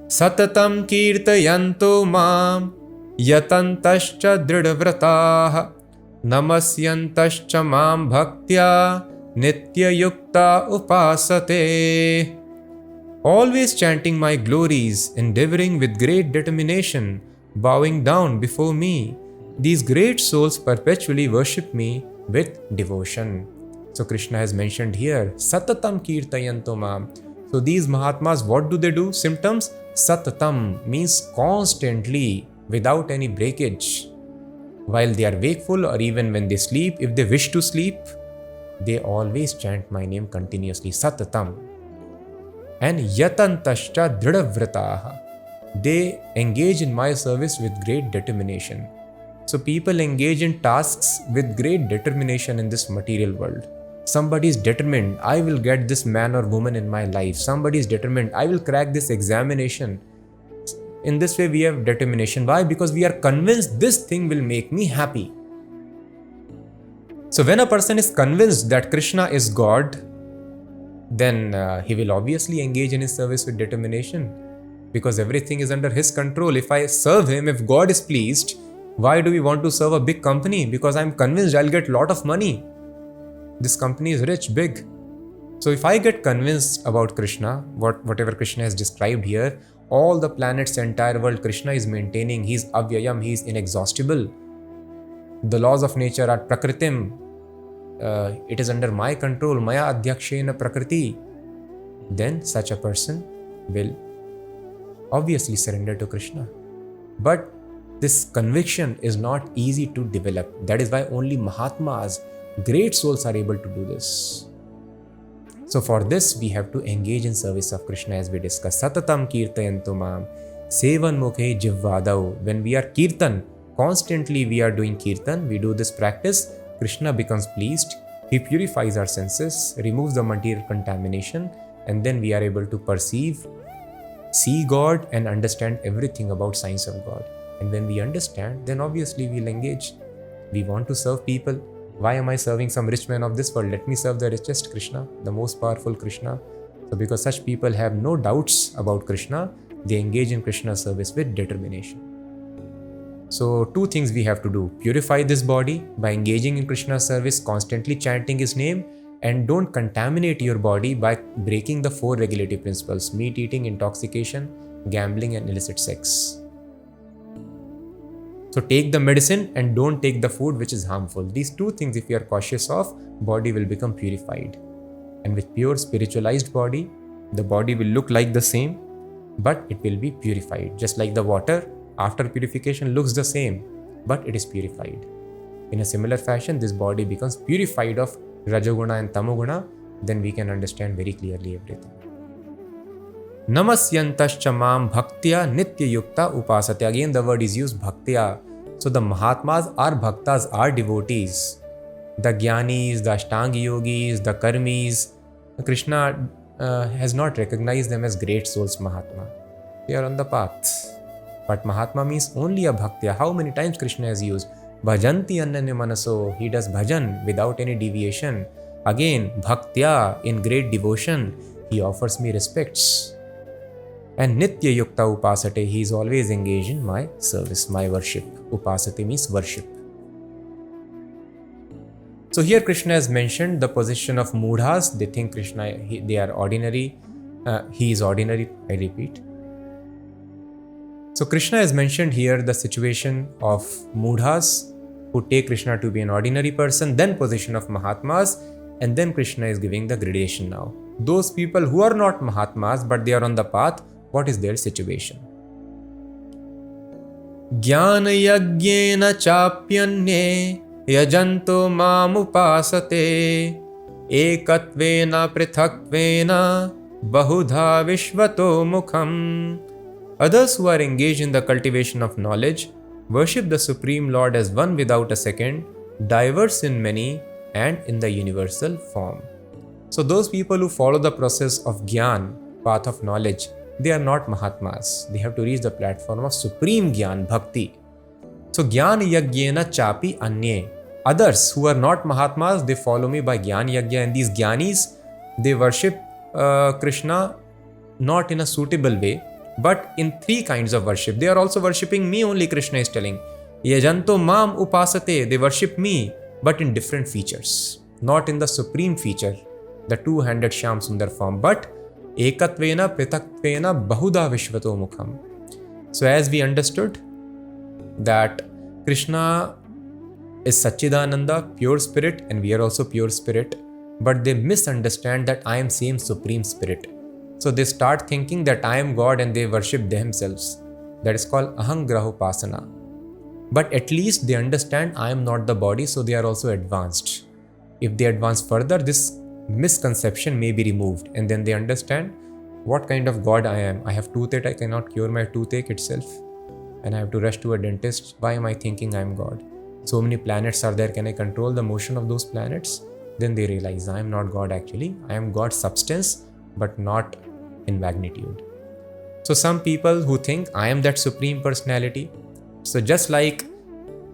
Satatam kirtayanto mam yatantascha dridvrataah namasyantascha mam bhaktya nitya yukta upasate. Always chanting my glories, endeavoring with great determination, bowing down before me. These great souls perpetually worship me with devotion. So Krishna has mentioned here, Satatam Kirtayanto Mam. So these Mahatmas, what do they do? Symptoms? Satatam means constantly, without any breakage. While they are wakeful or even when they sleep, if they wish to sleep, they always chant my name continuously, Satatam. And Yatantascha Dridavvrataha. They engage in my service with great determination. So people engage in tasks with great determination in this material world. Somebody is determined, I will get this man or woman in my life. Somebody is determined, I will crack this examination. In this way we have determination. Why? Because we are convinced this thing will make me happy. So when a person is convinced that Krishna is God, then he will obviously engage in his service with determination, because everything is under his control. If I serve him, if God is pleased, why do we want to serve a big company? Because I'm convinced I'll get a lot of money. This company is rich, big. So if I get convinced about Krishna, whatever Krishna has described here, all the planets, the entire world, Krishna is maintaining. He is avyayam, he is inexhaustible. The laws of nature are prakritim. It is under my control. Maya adhyakshena prakriti. Then such a person will obviously surrender to Krishna. But this conviction is not easy to develop. That is why only Mahatmas, great souls, are able to do this. So for this, we have to engage in service of Krishna, as we discussed. Satatam kirtayanto mam sevan mukhe jivvadau. When we are kirtan, constantly we are doing kirtan, we do this practice, Krishna becomes pleased. He purifies our senses, removes the material contamination, and then we are able to perceive, see God and understand everything about science of God. And when we understand, then obviously we'll engage. We want to serve people. Why am I serving some rich man of this world? Let me serve the richest Krishna, the most powerful Krishna. So because such people have no doubts about Krishna, they engage in Krishna's service with determination. So two things we have to do. Purify this body by engaging in Krishna's service, constantly chanting his name, and don't contaminate your body by breaking the 4 regulative principles: meat eating, intoxication, gambling, and illicit sex. So take the medicine and don't take the food which is harmful. These two things, if you are cautious of, body will become purified. And with pure spiritualized body, The body will look like the same, but it will be purified. Just like the water, after purification looks the same, but it is purified. In a similar fashion, this body becomes purified of Rajoguna and Tamoguna, then we can understand very clearly everything. Namasyantascha mam bhaktya nitya yukta upasate. Again, the word is used, bhaktya. So the Mahatmas are bhaktas, are devotees. The Jnanis, the Ashtangi yogis, the Karmis, Krishna has not recognized them as great souls, Mahatma. They are on the path. But Mahatma means only a bhaktya. How many times Krishna has used? Bhajanti annanya manaso. He does bhajan without any deviation. Again, bhaktya, in great devotion, he offers me respects. And nitya yukta upasate, he is always engaged in my service, my worship. Upasate means worship. So here Krishna has mentioned the position of mudhas. They think Krishna, they are ordinary. He is ordinary, I repeat. So Krishna has mentioned here the situation of mudhas who take Krishna to be an ordinary person, then position of Mahatmas, and then Krishna is giving the gradation now. Those people who are not Mahatmas but they are on the path, what is their situation? Jnana yagyena chapyanye yajanto mamupasate ekatvena prithakvena bahudha vishvato mukham. Others who are engaged in the cultivation of knowledge worship the Supreme Lord as one without a second, diverse in many and in the universal form. So those people who follow the process of Gyan, path of knowledge, they are not Mahatmas. They have to reach the platform of Supreme Gyan, Bhakti. So Gyan Yagyena Chapi Anye. Others who are not Mahatmas, they follow me by Gyan Yagya. And these Gyanis, they worship Krishna not in a suitable way, but in three kinds of worship. They are also worshipping me only, Krishna is telling. Yajanto mam upasate. They worship me, but in different features. Not in the supreme feature, the two-handed Shyam Sundar form, but ekatvena prithaktvena bahuda vishvato mukham. So as we understood that Krishna is Satchidananda, pure spirit, and we are also pure spirit, but they misunderstand that I am same supreme spirit. So they start thinking that I am God and they worship themselves. That is called ahangrahopasana. But at least they understand I am not the body, so they are also advanced. If they advance further, this misconception may be removed, and then they understand what kind of God I am. I have toothache, I cannot cure my toothache itself, and I have to rush to a dentist. Why am I thinking I am God? So many planets are there, can I control the motion of those planets? Then they realize I am not God actually. I am God's substance, but not in magnitude. So some people who think I am that supreme personality. So just like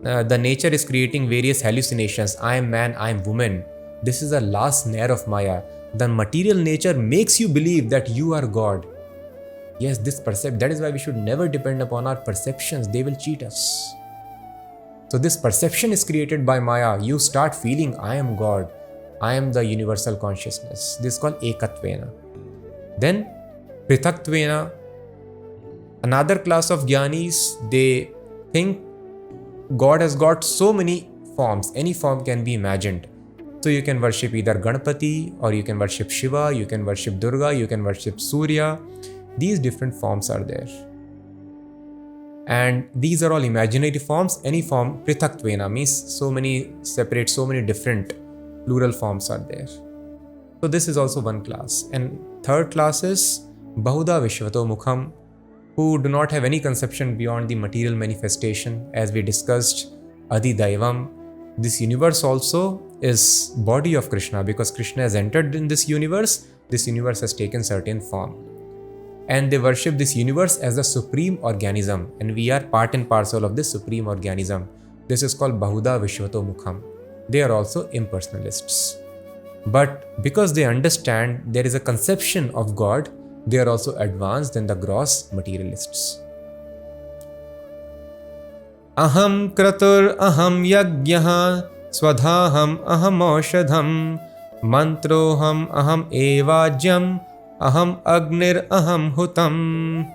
the nature is creating various hallucinations, I am man, I am woman. This is a last snare of Maya. The material nature makes you believe that you are God. Yes, that is why we should never depend upon our perceptions. They will cheat us. So this perception is created by Maya. You start feeling I am God. I am the universal consciousness. This is called ekatvena. Then prithaktvena. Another class of jnanis, they think God has got so many forms. Any form can be imagined. So you can worship either Ganpati, or you can worship Shiva, you can worship Durga, you can worship Surya. These different forms are there. And these are all imaginary forms. Any form, prithaktvena, means so many separate, so many different plural forms are there. So this is also one class. And third class is Bahuda Vishvato Mukham, who do not have any conception beyond the material manifestation. As we discussed, Adi Daivam. This universe also is body of Krishna, because Krishna has entered in this universe has taken certain form. And they worship this universe as the supreme organism, and we are part and parcel of this supreme organism. This is called Bahuda Vishvato Mukham. They are also impersonalists. But because they understand there is a conception of God, they are also advanced than the gross materialists. Aham kratur aham yagyaha swadhaham aham aushadham mantroham aham evajyam aham agnir aham hutam.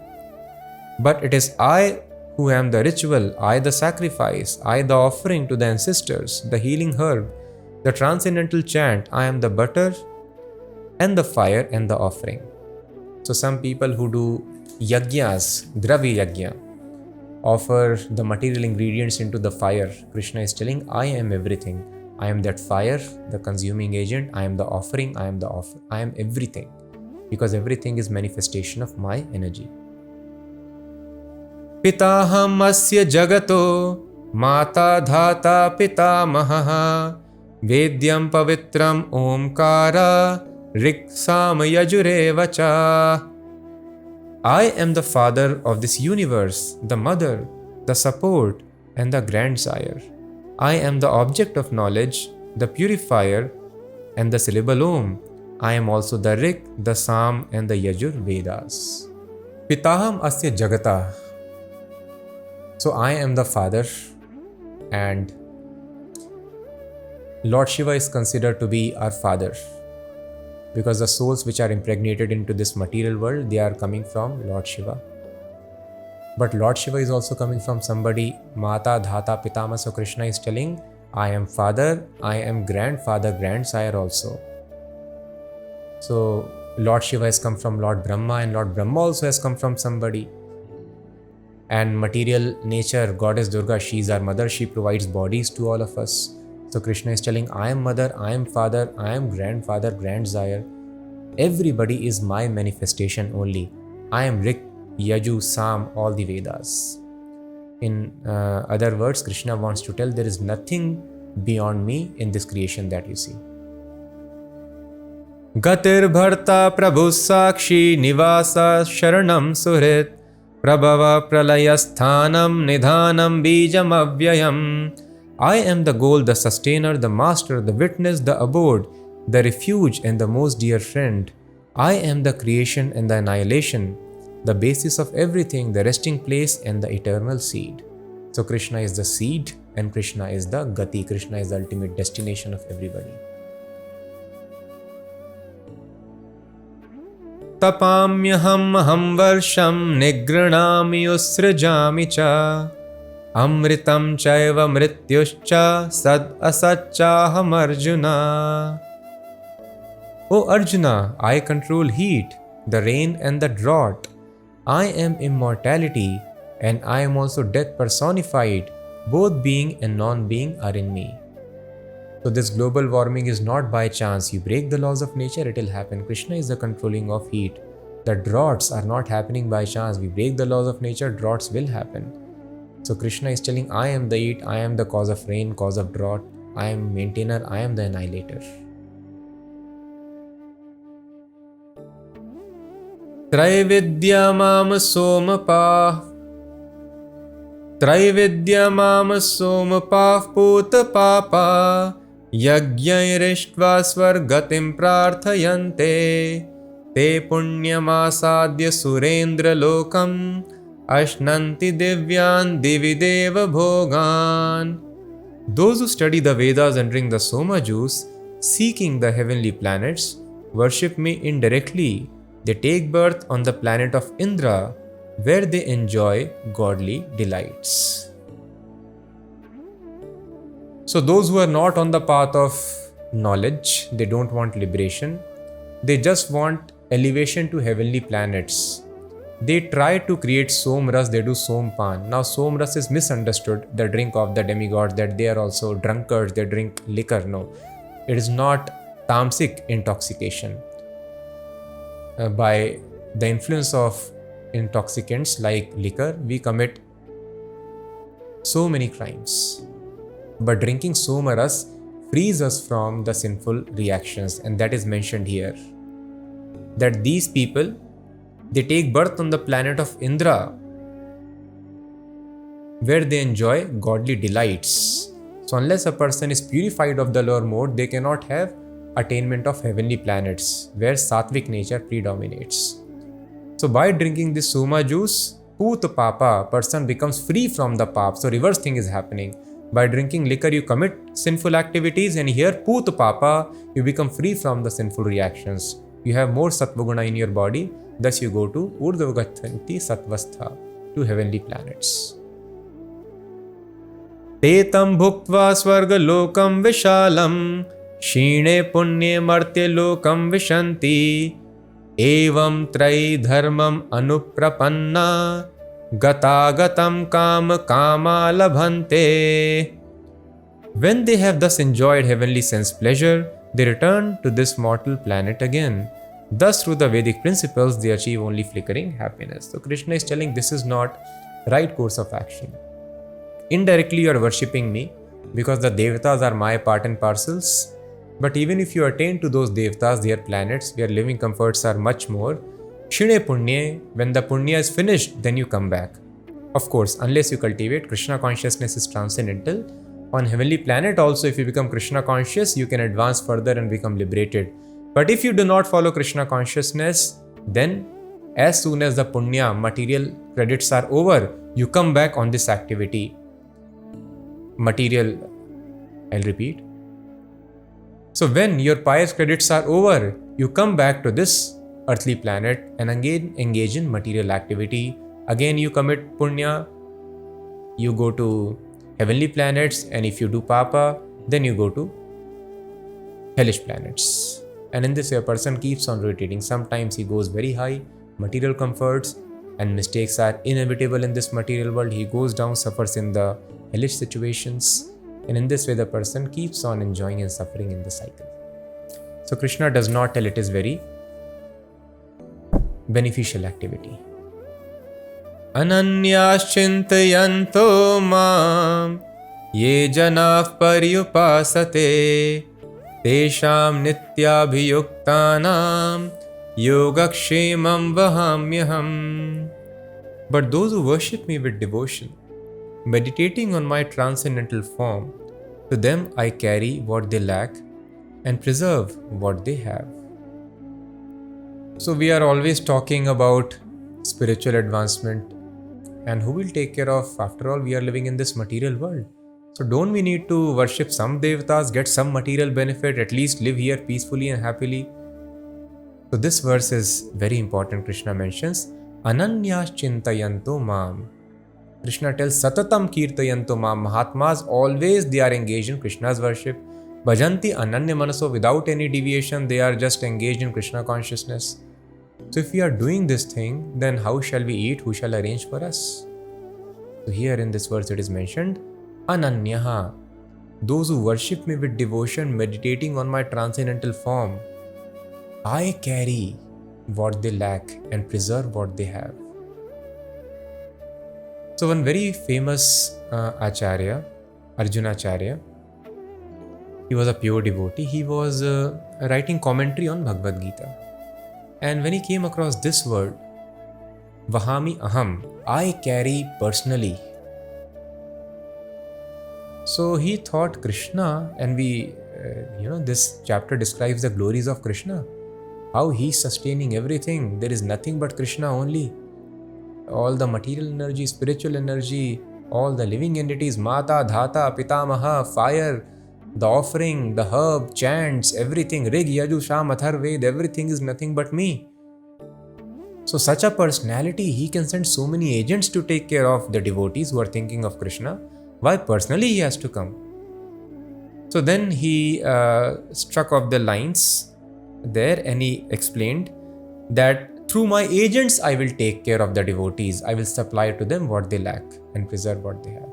But it is I who am the ritual, I the sacrifice, I the offering to the ancestors, the healing herb, the transcendental chant. I am the butter and the fire and the offering. So some people who do yajnas, dravya yajna, offer the material ingredients into the fire. Krishna is telling, I am everything. I am that fire, the consuming agent. I am the offering. I am the offer. I am everything. Because everything is manifestation of my energy. Pitaham asya jagato mata dhata pitamaha vedyam pavitram omkara riksam yajurevacha. I am the father of this universe, the mother, the support, and the grandsire. I am the object of knowledge, the purifier, and the syllable Om. I am also the Rik, the Sam, and the Yajur Vedas. Pitaham asya jagata. So I am the father, and Lord Shiva is considered to be our father. Because the souls which are impregnated into this material world, they are coming from Lord Shiva. But Lord Shiva is also coming from somebody, Mata, Dhata, Pitama. So Krishna is telling, I am father, I am grandfather, grandsire also. So Lord Shiva has come from Lord Brahma, and Lord Brahma also has come from somebody. And material nature, Goddess Durga, she is our mother, she provides bodies to all of us. So Krishna is telling, I am mother, I am father, I am grandfather, grandsire. Everybody is my manifestation only. I am Rik, Yaju, Sam, all the Vedas. In other words, Krishna wants to tell there is nothing beyond me in this creation that you see. Gatir bharta prabhu sakshi nivasa sharanam suhrit prabhava pralayasthanam nidhanam bijam avyayam. I am the goal, the sustainer, the master, the witness, the abode, the refuge, and the most dear friend. I am the creation and the annihilation, the basis of everything, the resting place, and the eternal seed. So Krishna is the seed, and Krishna is the gati. Krishna is the ultimate destination of everybody. Tapamyaham aham varsham nigranami usrajami cha amritam chaiva mrityuscha sad asachaham Arjuna. O Arjuna, I control heat, the rain and the drought. I am immortality, and I am also death personified. Both being and non-being are in me. So this global warming is not by chance. You break the laws of nature, it will happen. Krishna is the controlling of heat. The droughts are not happening by chance. We break the laws of nature, droughts will happen. So Krishna is telling, I am the heat, I am the cause of rain, cause of drought, I am maintainer, I am the annihilator. Traividya mam somapah Traividya mam somapah puta papa yajnairishtva svargatim prarthayante te punyamasadya surendra lokam ashnanti divyan divideva bhogan. Those who study the Vedas and drink the Soma juice, seeking the heavenly planets, worship me indirectly. They take birth on the planet of Indra, where they enjoy godly delights. So those who are not on the path of knowledge, they don't want liberation, they just want elevation to heavenly planets. They try to create Somras, they do Sompan. Now Somras is misunderstood, the drink of the demigods, that they are also drunkards, they drink liquor. No, it is not tamasic intoxication. By the influence of intoxicants like liquor, we commit so many crimes. But drinking Somaras frees us from the sinful reactions, and that is mentioned here. That these people, they take birth on the planet of Indra, where they enjoy godly delights. So unless a person is purified of the lower mode, they cannot have attainment of heavenly planets, where sattvic nature predominates. So by drinking this Soma juice, Put Papa, person becomes free from the pap. So reverse thing is happening. By drinking liquor, you commit sinful activities, and here Put Papa, you become free from the sinful reactions. You have more Sattvaguna in your body, thus you go to Urdhvagatanti Sattvastha, to heavenly planets. Tetam bhuktva swarga lokam vishalam Shine punye martya lokam vishanti Evam trai dharmam anuprapanna gatagatam kama labhante. When they have thus enjoyed heavenly sense pleasure, they return to this mortal planet again. Thus, through the Vedic principles, they achieve only flickering happiness. So Krishna is telling this is not right course of action. Indirectly, you are worshipping me because the Devatas are my part and parcels. But even if you attain to those Devatas, their planets, where living comforts are much more, Shine Punye, when the Punya is finished, then you come back. Of course, unless you cultivate, Krishna consciousness is transcendental. On heavenly planet also, if you become Krishna conscious, you can advance further and become liberated. But if you do not follow Krishna consciousness, then as soon as the Punya, material credits are over, you come back on this activity. Material, I'll repeat. So when your pious credits are over, you come back to this earthly planet and again engage in material activity. Again you commit punya, you go to heavenly planets, and if you do papa, then you go to hellish planets. And in this way a person keeps on rotating. Sometimes he goes very high, material comforts, and mistakes are inevitable in this material world. He goes down, suffers in the hellish situations. And in this way, the person keeps on enjoying and suffering in the cycle. So Krishna does not tell it is very beneficial activity. Ananyashchintayanto mam ye janah paryupasate tesham nityabhiyuktanam yogakshemam vahamyaham. But those who worship me with devotion, meditating on my transcendental form, to them I carry what they lack and preserve what they have. So we are always talking about spiritual advancement, and who will take care of? After all, we are living in this material world. So don't we need to worship some devatas, get some material benefit, at least live here peacefully and happily? So this verse is very important. Krishna mentions Ananyas chintayanto mam. Krishna tells Satatam Kirtayanto Mam. Mahatmas always they are engaged in Krishna's worship. Bhajanti Ananya Manaso, without any deviation, they are just engaged in Krishna consciousness. So if we are doing this thing, then how shall we eat? Who shall arrange for us? So here in this verse it is mentioned Ananyaha, those who worship me with devotion, meditating on my transcendental form. I carry what they lack and preserve what they have. So one very famous Acharya, Arjunacharya, he was a pure devotee. He was writing commentary on Bhagavad Gita. And when he came across this word, Vahami Aham, I carry personally. So he thought Krishna, and this chapter describes the glories of Krishna, how he is sustaining everything. There is nothing but Krishna only. All the material energy, spiritual energy, all the living entities, Mata, Dhata, Pitamaha, fire, the offering, the herb, chants, everything, Rig, Yaju, Sham, Athar, Ved, everything is nothing but me. So such a personality, he can send so many agents to take care of the devotees who are thinking of Krishna. Why personally he has to come? So then he struck off the lines there, and he explained that through my agents, I will take care of the devotees. I will supply to them what they lack and preserve what they have.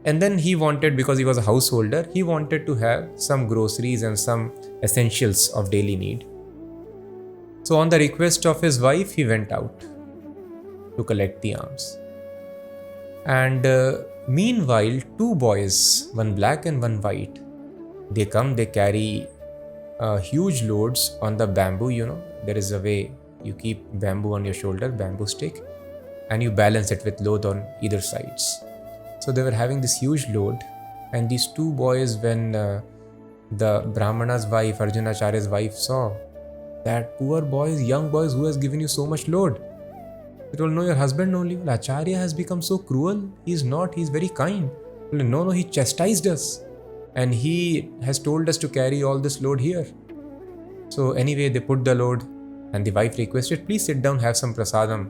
And then he wanted, because he was a householder, he wanted to have some groceries and some essentials of daily need. So on the request of his wife, he went out to collect the alms. And meanwhile, two boys, one black and one white, they come, they carry huge loads on the bamboo. There is a way you keep bamboo on your shoulder, bamboo stick, and you balance it with load on either sides. So they were having this huge load, and these two boys, when the Brahmana's wife, Arjunacharya's wife, saw that poor boys, young boys, who has given you so much load? They told, no, your husband only. Well, Acharya has become so cruel. He's not, he's very kind. Well, no, he chastised us, and he has told us to carry all this load here. So anyway, they put the load, and the wife requested, please sit down, have some prasadam.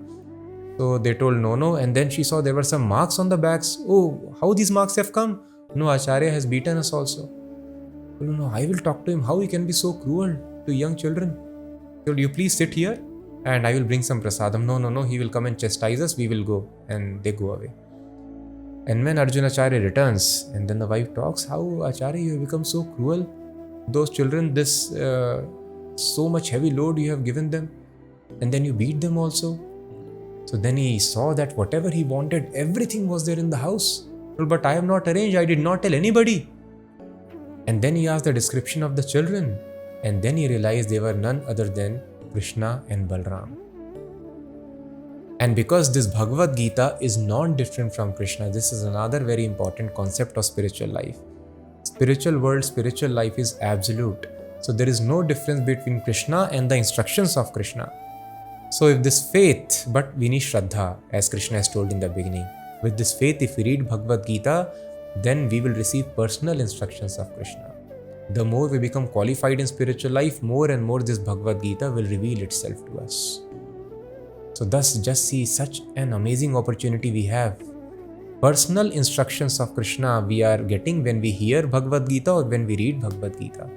So they told no, and then she saw there were some marks on the backs. Oh, how these marks have come? No, Acharya has beaten us also. No, I will talk to him. How he can be so cruel to young children? Could you please sit here and I will bring some prasadam? No, he will come and chastise us, we will go. And they go away. And when Arjuna Acharya returns, and then the wife talks, how Acharya, you have become so cruel. Those children, this so much heavy load you have given them, and then you beat them also. So then he saw that whatever he wanted, everything was there in the house. Well, but I have not arranged, I did not tell anybody. And then he asked the description of the children, and then he realized they were none other than Krishna and Balram. And because this Bhagavad Gita is non-different from Krishna, this is another very important concept of spiritual life. Spiritual world, spiritual life is absolute. So there is no difference between Krishna and the instructions of Krishna. So if this faith, but we need Shraddha, as Krishna has told in the beginning. With this faith, if we read Bhagavad Gita, then we will receive personal instructions of Krishna. The more we become qualified in spiritual life, more and more this Bhagavad Gita will reveal itself to us. So thus, just see such an amazing opportunity we have. Personal instructions of Krishna we are getting when we hear Bhagavad Gita or when we read Bhagavad Gita.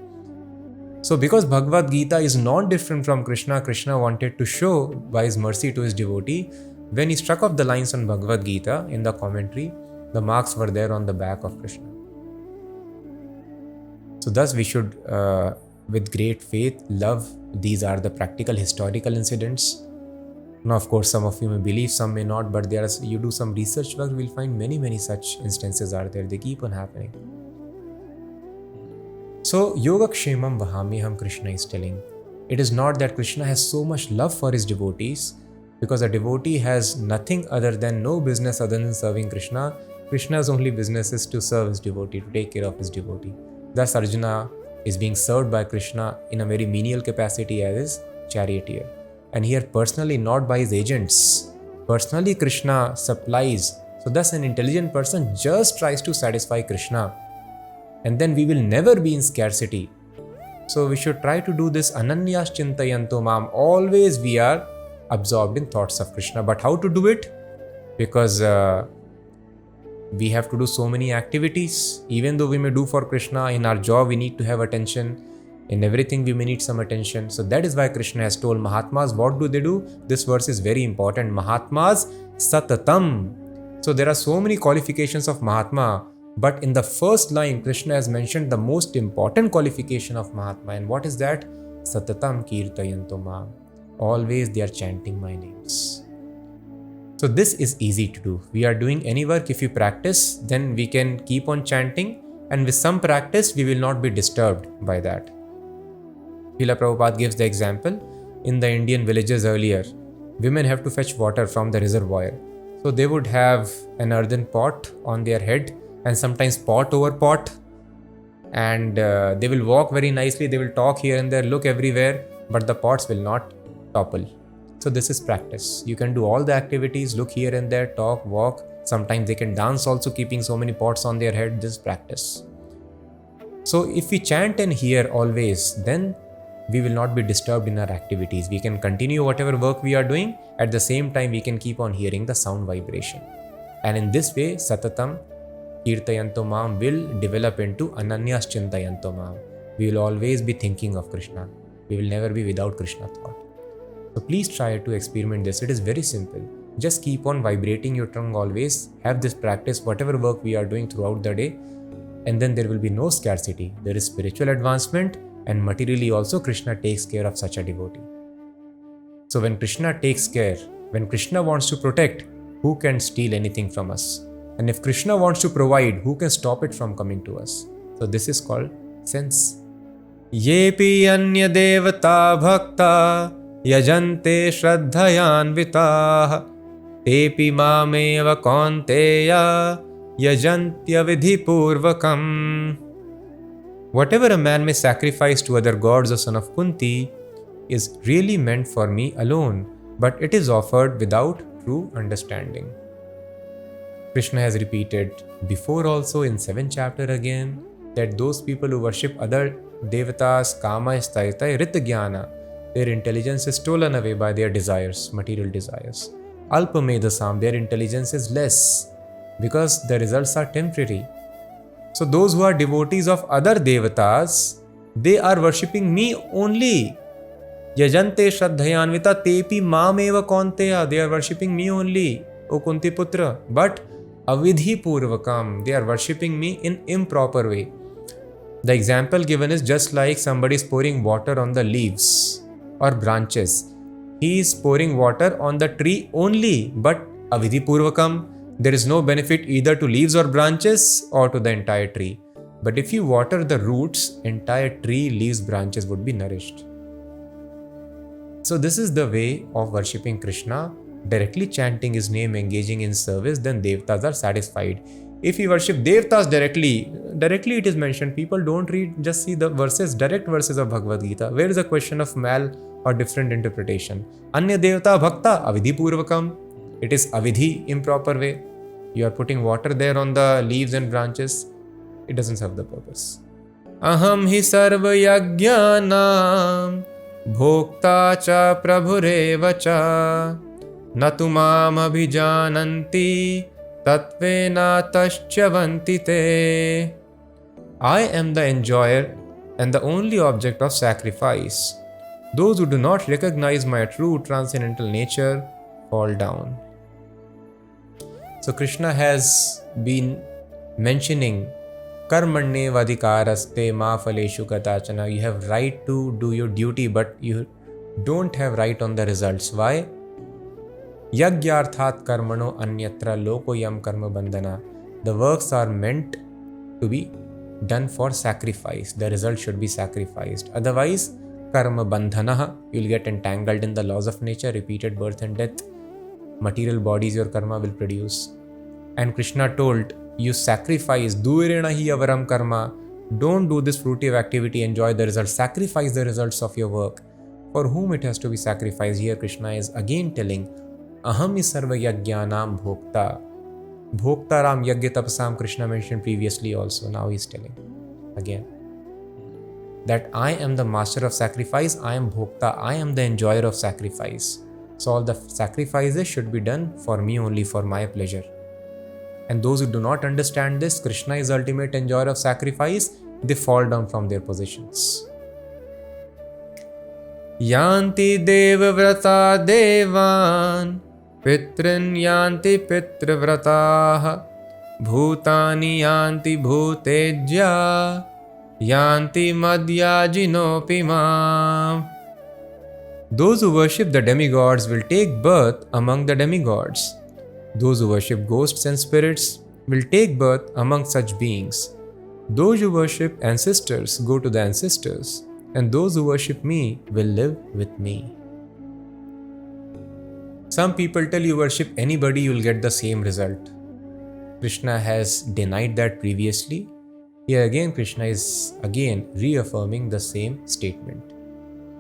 So because Bhagavad Gita is non-different from Krishna, Krishna wanted to show by his mercy to his devotee. When he struck off the lines on Bhagavad Gita in the commentary, the marks were there on the back of Krishna. So thus we should, with great faith, love. These are the practical historical incidents. Now, of course, some of you may believe, some may not, but you do some research work, we'll find many such instances are there. They keep on happening. So, Yogakshemam Vahamyaham, Krishna is telling. It is not that Krishna has so much love for his devotees, because a devotee has nothing other than no business other than serving Krishna. Krishna's only business is to serve his devotee, to take care of his devotee. Thus, Arjuna is being served by Krishna in a very menial capacity as his charioteer. And here personally, not by his agents. Personally, Krishna supplies. So thus an intelligent person just tries to satisfy Krishna. And then we will never be in scarcity. So we should try to do this ananyas chintayanto mam. Always we are absorbed in thoughts of Krishna. But how to do it? Because we have to do so many activities. Even though we may do for Krishna, in our job we need to have attention. In everything we may need some attention. So that is why Krishna has told Mahatmas, what do they do? This verse is very important. Mahatmas satatam. So there are so many qualifications of Mahatma. But in the first line, Krishna has mentioned the most important qualification of Mahatma. And what is that? Satatam kirtayanto mam. Always they are chanting my names. So this is easy to do. We are doing any work. If you practice, then we can keep on chanting. And with some practice, we will not be disturbed by that. Srila Prabhupada gives the example, in the Indian villages earlier, women have to fetch water from the reservoir. So they would have an earthen pot on their head and sometimes pot over pot. And they will walk very nicely, they will talk here and there, look everywhere, but the pots will not topple. So this is practice. You can do all the activities, look here and there, talk, walk. Sometimes they can dance also keeping so many pots on their head. This is practice. So if we chant and hear always, then we will not be disturbed in our activities. We can continue whatever work we are doing. At the same time, we can keep on hearing the sound vibration. And in this way, Satatam Kirtayanto Mam will develop into Ananyas Chintayanto Mam. We will always be thinking of Krishna. We will never be without Krishna thought. So please try to experiment this. It is very simple. Just keep on vibrating your tongue always. Have this practice, whatever work we are doing throughout the day. And then there will be no scarcity. There is spiritual advancement. And materially also Krishna takes care of such a devotee. So when Krishna takes care, when Krishna wants to protect, who can steal anything from us? And if Krishna wants to provide, who can stop it from coming to us? So this is called sense. Yepi anya devata bhakta yajante shraddhayanvitah tepi mameva kaunteya yajantya vidhi purvakam. Whatever a man may sacrifice to other gods, O son of Kunti, is really meant for me alone, but it is offered without true understanding. Krishna has repeated before also in 7th chapter again that those people who worship other devatas, kama, staita, rita jnana, their intelligence is stolen away by their desires, material desires. Alpa medasam, their intelligence is less because the results are temporary. So those who are devotees of other devatas, they are worshipping me only. Yajante Shraddhayanvita Tepi Mameva Kaunteya. They are worshipping me only, O Kunti Putra. But Avidhi Purvakam, they are worshipping me in improper way. The example given is just like somebody is pouring water on the leaves or branches. He is pouring water on the tree only, but Avidhi Purvakam, there is no benefit either to leaves or branches or to the entire tree. But if you water the roots, entire tree, leaves, branches would be nourished. So this is the way of worshipping Krishna, directly chanting his name, engaging in service, then Devtas are satisfied. If you worship Devtas directly it is mentioned, people don't read, just see the verses, direct verses of Bhagavad Gita. Where is the question of mal or different interpretation? Anya Devta Bhakta Avidhi Purvakam. It is Avidhi, improper way. You are putting water there on the leaves and branches. It doesn't serve the purpose. Aham hi sarva yajnanam bhokta cha prabhureva cha natumam abhijananti tatvena taschyavanti te. I am the enjoyer and the only object of sacrifice. Those who do not recognize my true transcendental nature fall down. So Krishna has been mentioning Karmanye vadikaraste ma phaleshu katachana. You have right to do your duty, but you don't have right on the results. Why? Yagyarthat karmano anyatra loko yam karma bandhana. The works are meant to be done for sacrifice. The result should be sacrificed. Otherwise, karma bandhana, you'll get entangled in the laws of nature, repeated birth and death. Material bodies your karma will produce. And Krishna told, you sacrifice, duirena hi avaram karma. Don't do this fruitive activity, enjoy the results. Sacrifice the results of your work. For whom it has to be sacrificed? Here Krishna is again telling, Aham sarva yajnanam bhokta. Bhokta ram yajna tapasam, Krishna mentioned previously also. Now he is telling again that I am the master of sacrifice, I am bhokta, I am the enjoyer of sacrifice. So all the sacrifices should be done for me only, for my pleasure. And those who do not understand this, Krishna is ultimate enjoyer of sacrifice, they fall down from their positions. Yanti devavrata devan pitrin yanti pitravrataha bhutani yanti bhutejya yanti madhyajinopi mam. Those who worship the demigods will take birth among the demigods. Those who worship ghosts and spirits will take birth among such beings. Those who worship ancestors go to the ancestors, and those who worship me will live with me. Some people tell you worship anybody, you will get the same result. Krishna has denied that previously. Here again, Krishna is again reaffirming the same statement.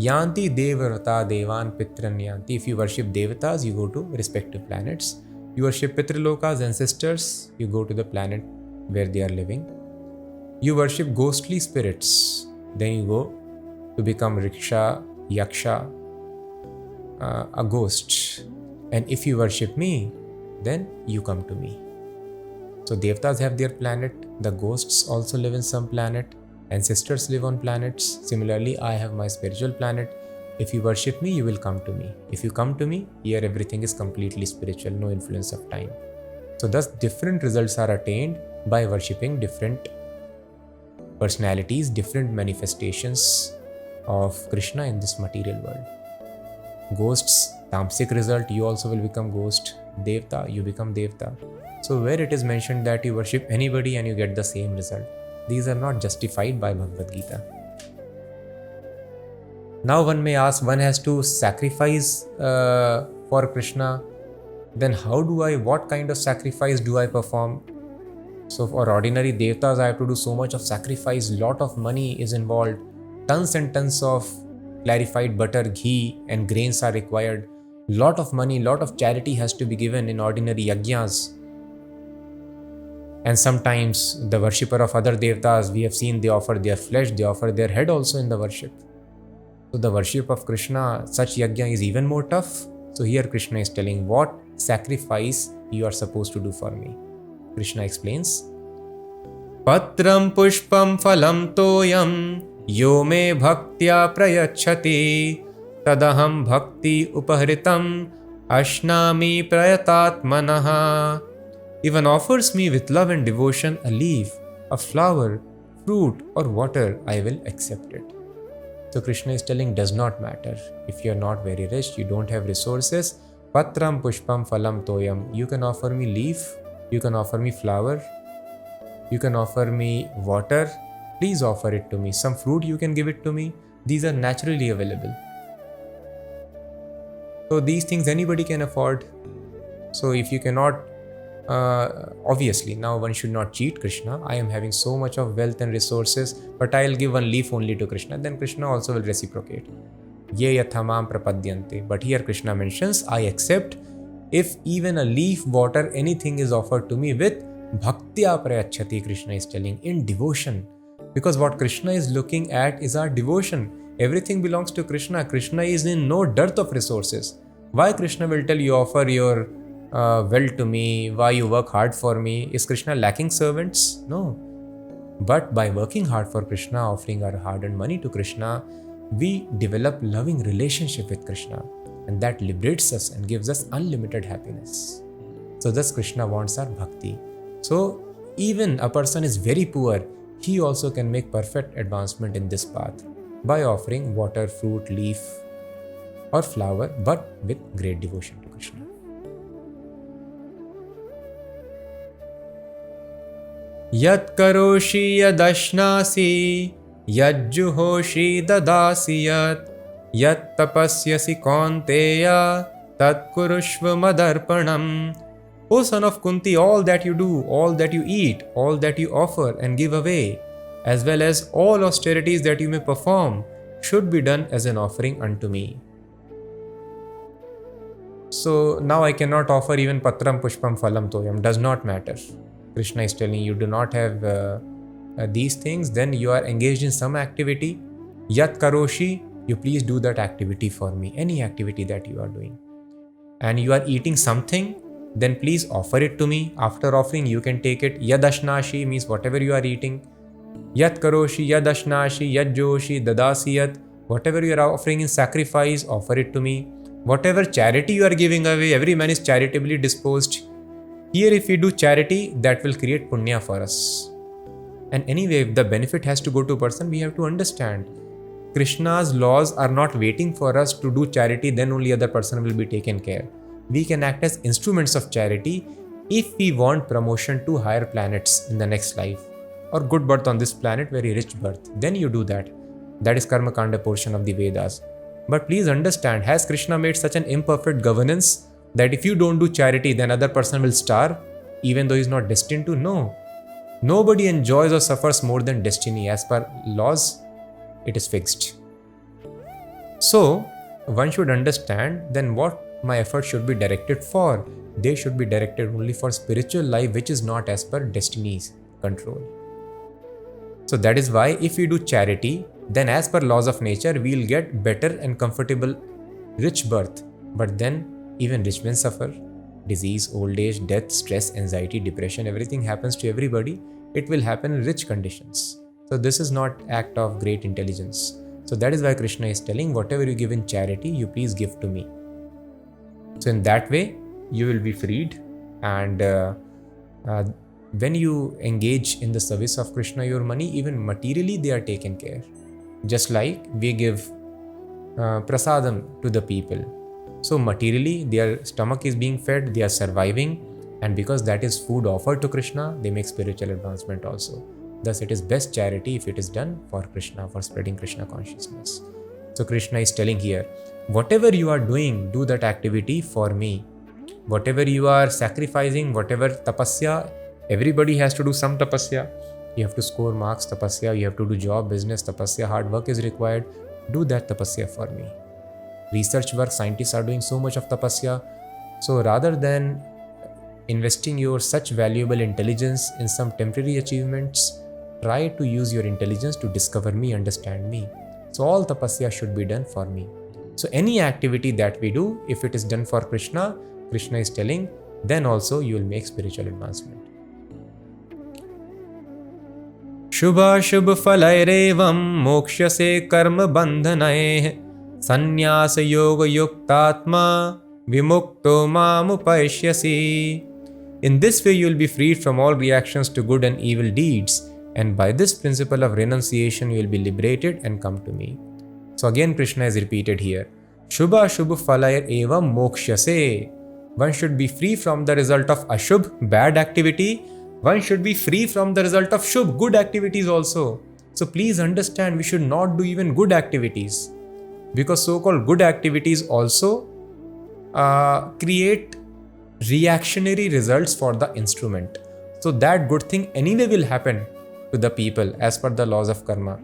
Yanti devarata devan pitran yanti. If you worship devatas, you go to respective planets. You worship pitrilokas, ancestors, you go to the planet where they are living. You worship ghostly spirits, then you go to become riksha, yaksha, a ghost. And if you worship me, then you come to me. So Devtas have their planet, the ghosts also live in some planet, ancestors live on planets. Similarly, I have my spiritual planet. If you worship me, you will come to me. If you come to me, here everything is completely spiritual, no influence of time. So thus different results are attained by worshipping different personalities, different manifestations of Krishna in this material world. Ghosts, tamasic result, you also will become ghost. Devta, you become Devta. So where it is mentioned that you worship anybody and you get the same result, these are not justified by Bhagavad Gita. Now one may ask, one has to sacrifice for Krishna, then what kind of sacrifice do I perform? So for ordinary Devtas, I have to do so much of sacrifice, lot of money is involved, tons and tons of clarified butter, ghee and grains are required, lot of money, lot of charity has to be given in ordinary yajnas. And sometimes the worshipper of other Devtas, we have seen they offer their flesh, they offer their head also in the worship. So the worship of Krishna, such yajna is even more tough. So here Krishna is telling what sacrifice you are supposed to do for me. Krishna explains, Patram pushpam phalam toyam yo me bhaktya prayachati tadaham bhakti upahritam ashnami prayatatmanaha. If one offers me with love and devotion a leaf, a flower, fruit or water, I will accept it. So Krishna is telling, does not matter. If you are not very rich, you don't have resources, patram pushpam phalam toyam. You can offer me leaf, you can offer me flower, you can offer me water. Please offer it to me. Some fruit you can give it to me. These are naturally available. So these things anybody can afford. So if you cannot, obviously now one should not cheat Krishna. I am having so much of wealth and resources, but I'll give one leaf only to Krishna. Then Krishna also will reciprocate. Ye yathamam prapadyante. But here Krishna mentions, I accept if even a leaf, water, anything is offered to me with bhaktya prayachati. Krishna is telling, in devotion. Because what Krishna is looking at is our devotion. Everything belongs to Krishna. Krishna is in no dearth of resources. Why Krishna will tell you offer your wealth to me, why you work hard for me? Is Krishna lacking servants? No. But by working hard for Krishna, offering our hard-earned money to Krishna, we develop loving relationship with Krishna, and that liberates us and gives us unlimited happiness. So thus Krishna wants our bhakti. So even a person is very poor, he also can make perfect advancement in this path by offering water, fruit, leaf or flower, but with great devotion to Krishna. Yat karoshi yadashnasi yat juhoshi dadasi yat tapasyasi kaunteya tat kurushva madarpanam. O son of Kunti, all that you do, all that you eat, all that you offer and give away, as well as all austerities that you may perform, should be done as an offering unto me. So now I cannot offer even patram pushpam phalam toyam, does not matter. Krishna is telling you do not have these things, then you are engaged in some activity. Yat karoshi, you please do that activity for me, any activity that you are doing. And you are eating something, then please offer it to me. After offering, you can take it. Yadashnashi means whatever you are eating. Yat karoshi, yadashnashi, yad joshi, dadasiyat. Whatever you are offering in sacrifice, offer it to me. Whatever charity you are giving away, every man is charitably disposed. Here, if we do charity, that will create punya for us. And anyway, if the benefit has to go to a person, we have to understand. Krishna's laws are not waiting for us to do charity, then only other person will be taken care. We can act as instruments of charity if we want promotion to higher planets in the next life, or good birth on this planet, very rich birth. Then you do that. That is Karma Kanda portion of the Vedas. But please understand, has Krishna made such an imperfect governance that if you don't do charity, then other person will starve, even though he is not destined to? No. Nobody enjoys or suffers more than destiny. As per laws, it is fixed. So one should understand then what my efforts should be directed for. They should be directed only for spiritual life, which is not as per destiny's control. So that is why if we do charity, then as per laws of nature, we will get better and comfortable rich birth. But then even rich men suffer. Disease, old age, death, stress, anxiety, depression, everything happens to everybody. It will happen in rich conditions. So this is not act of great intelligence. So that is why Krishna is telling, whatever you give in charity, you please give to me. So in that way, you will be freed. And when you engage in the service of Krishna, your money, even materially, they are taken care. Just like we give prasadam to the people. So materially, their stomach is being fed, they are surviving. And because that is food offered to Krishna, they make spiritual advancement also. Thus, it is best charity if it is done for Krishna, for spreading Krishna consciousness. So Krishna is telling here, whatever you are doing, do that activity for me. Whatever you are sacrificing, whatever tapasya, everybody has to do some tapasya. You have to score marks, tapasya. You have to do job, business, tapasya. Hard work is required. Do that tapasya for me. Research work, scientists are doing so much of tapasya. So rather than investing your such valuable intelligence in some temporary achievements, try to use your intelligence to discover me, understand me. So all tapasya should be done for me. So any activity that we do, if it is done for Krishna, Krishna is telling, then also you will make spiritual advancement. Shubha Shubh Falairevam Mokshase Karma Bandhanae Sannyasa yoga yuktatma vimukto mamupashyasi. In this way, you will be freed from all reactions to good and evil deeds, and by this principle of renunciation, you will be liberated and come to me. So again, Krishna is repeated here. Shubha Shubha Falayar Eva Mokshase. One should be free from the result of Ashubh, bad activity. One should be free from the result of Shubh, good activities also. So please understand, we should not do even good activities, because so-called good activities also create reactionary results for the instrument. So that good thing anyway will happen to the people as per the laws of karma.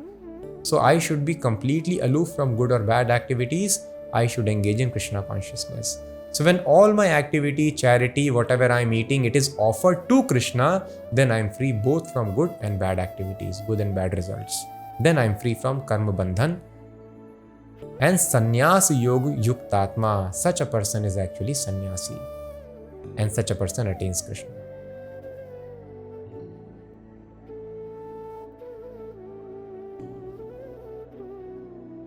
So I should be completely aloof from good or bad activities. I should engage in Krishna consciousness. So when all my activity, charity, whatever I am eating, it is offered to Krishna, then I am free both from good and bad activities, good and bad results. Then I am free from karma bandhan. And sannyas yoga yuktatma, such a person is actually sannyasi. And such a person attains Krishna.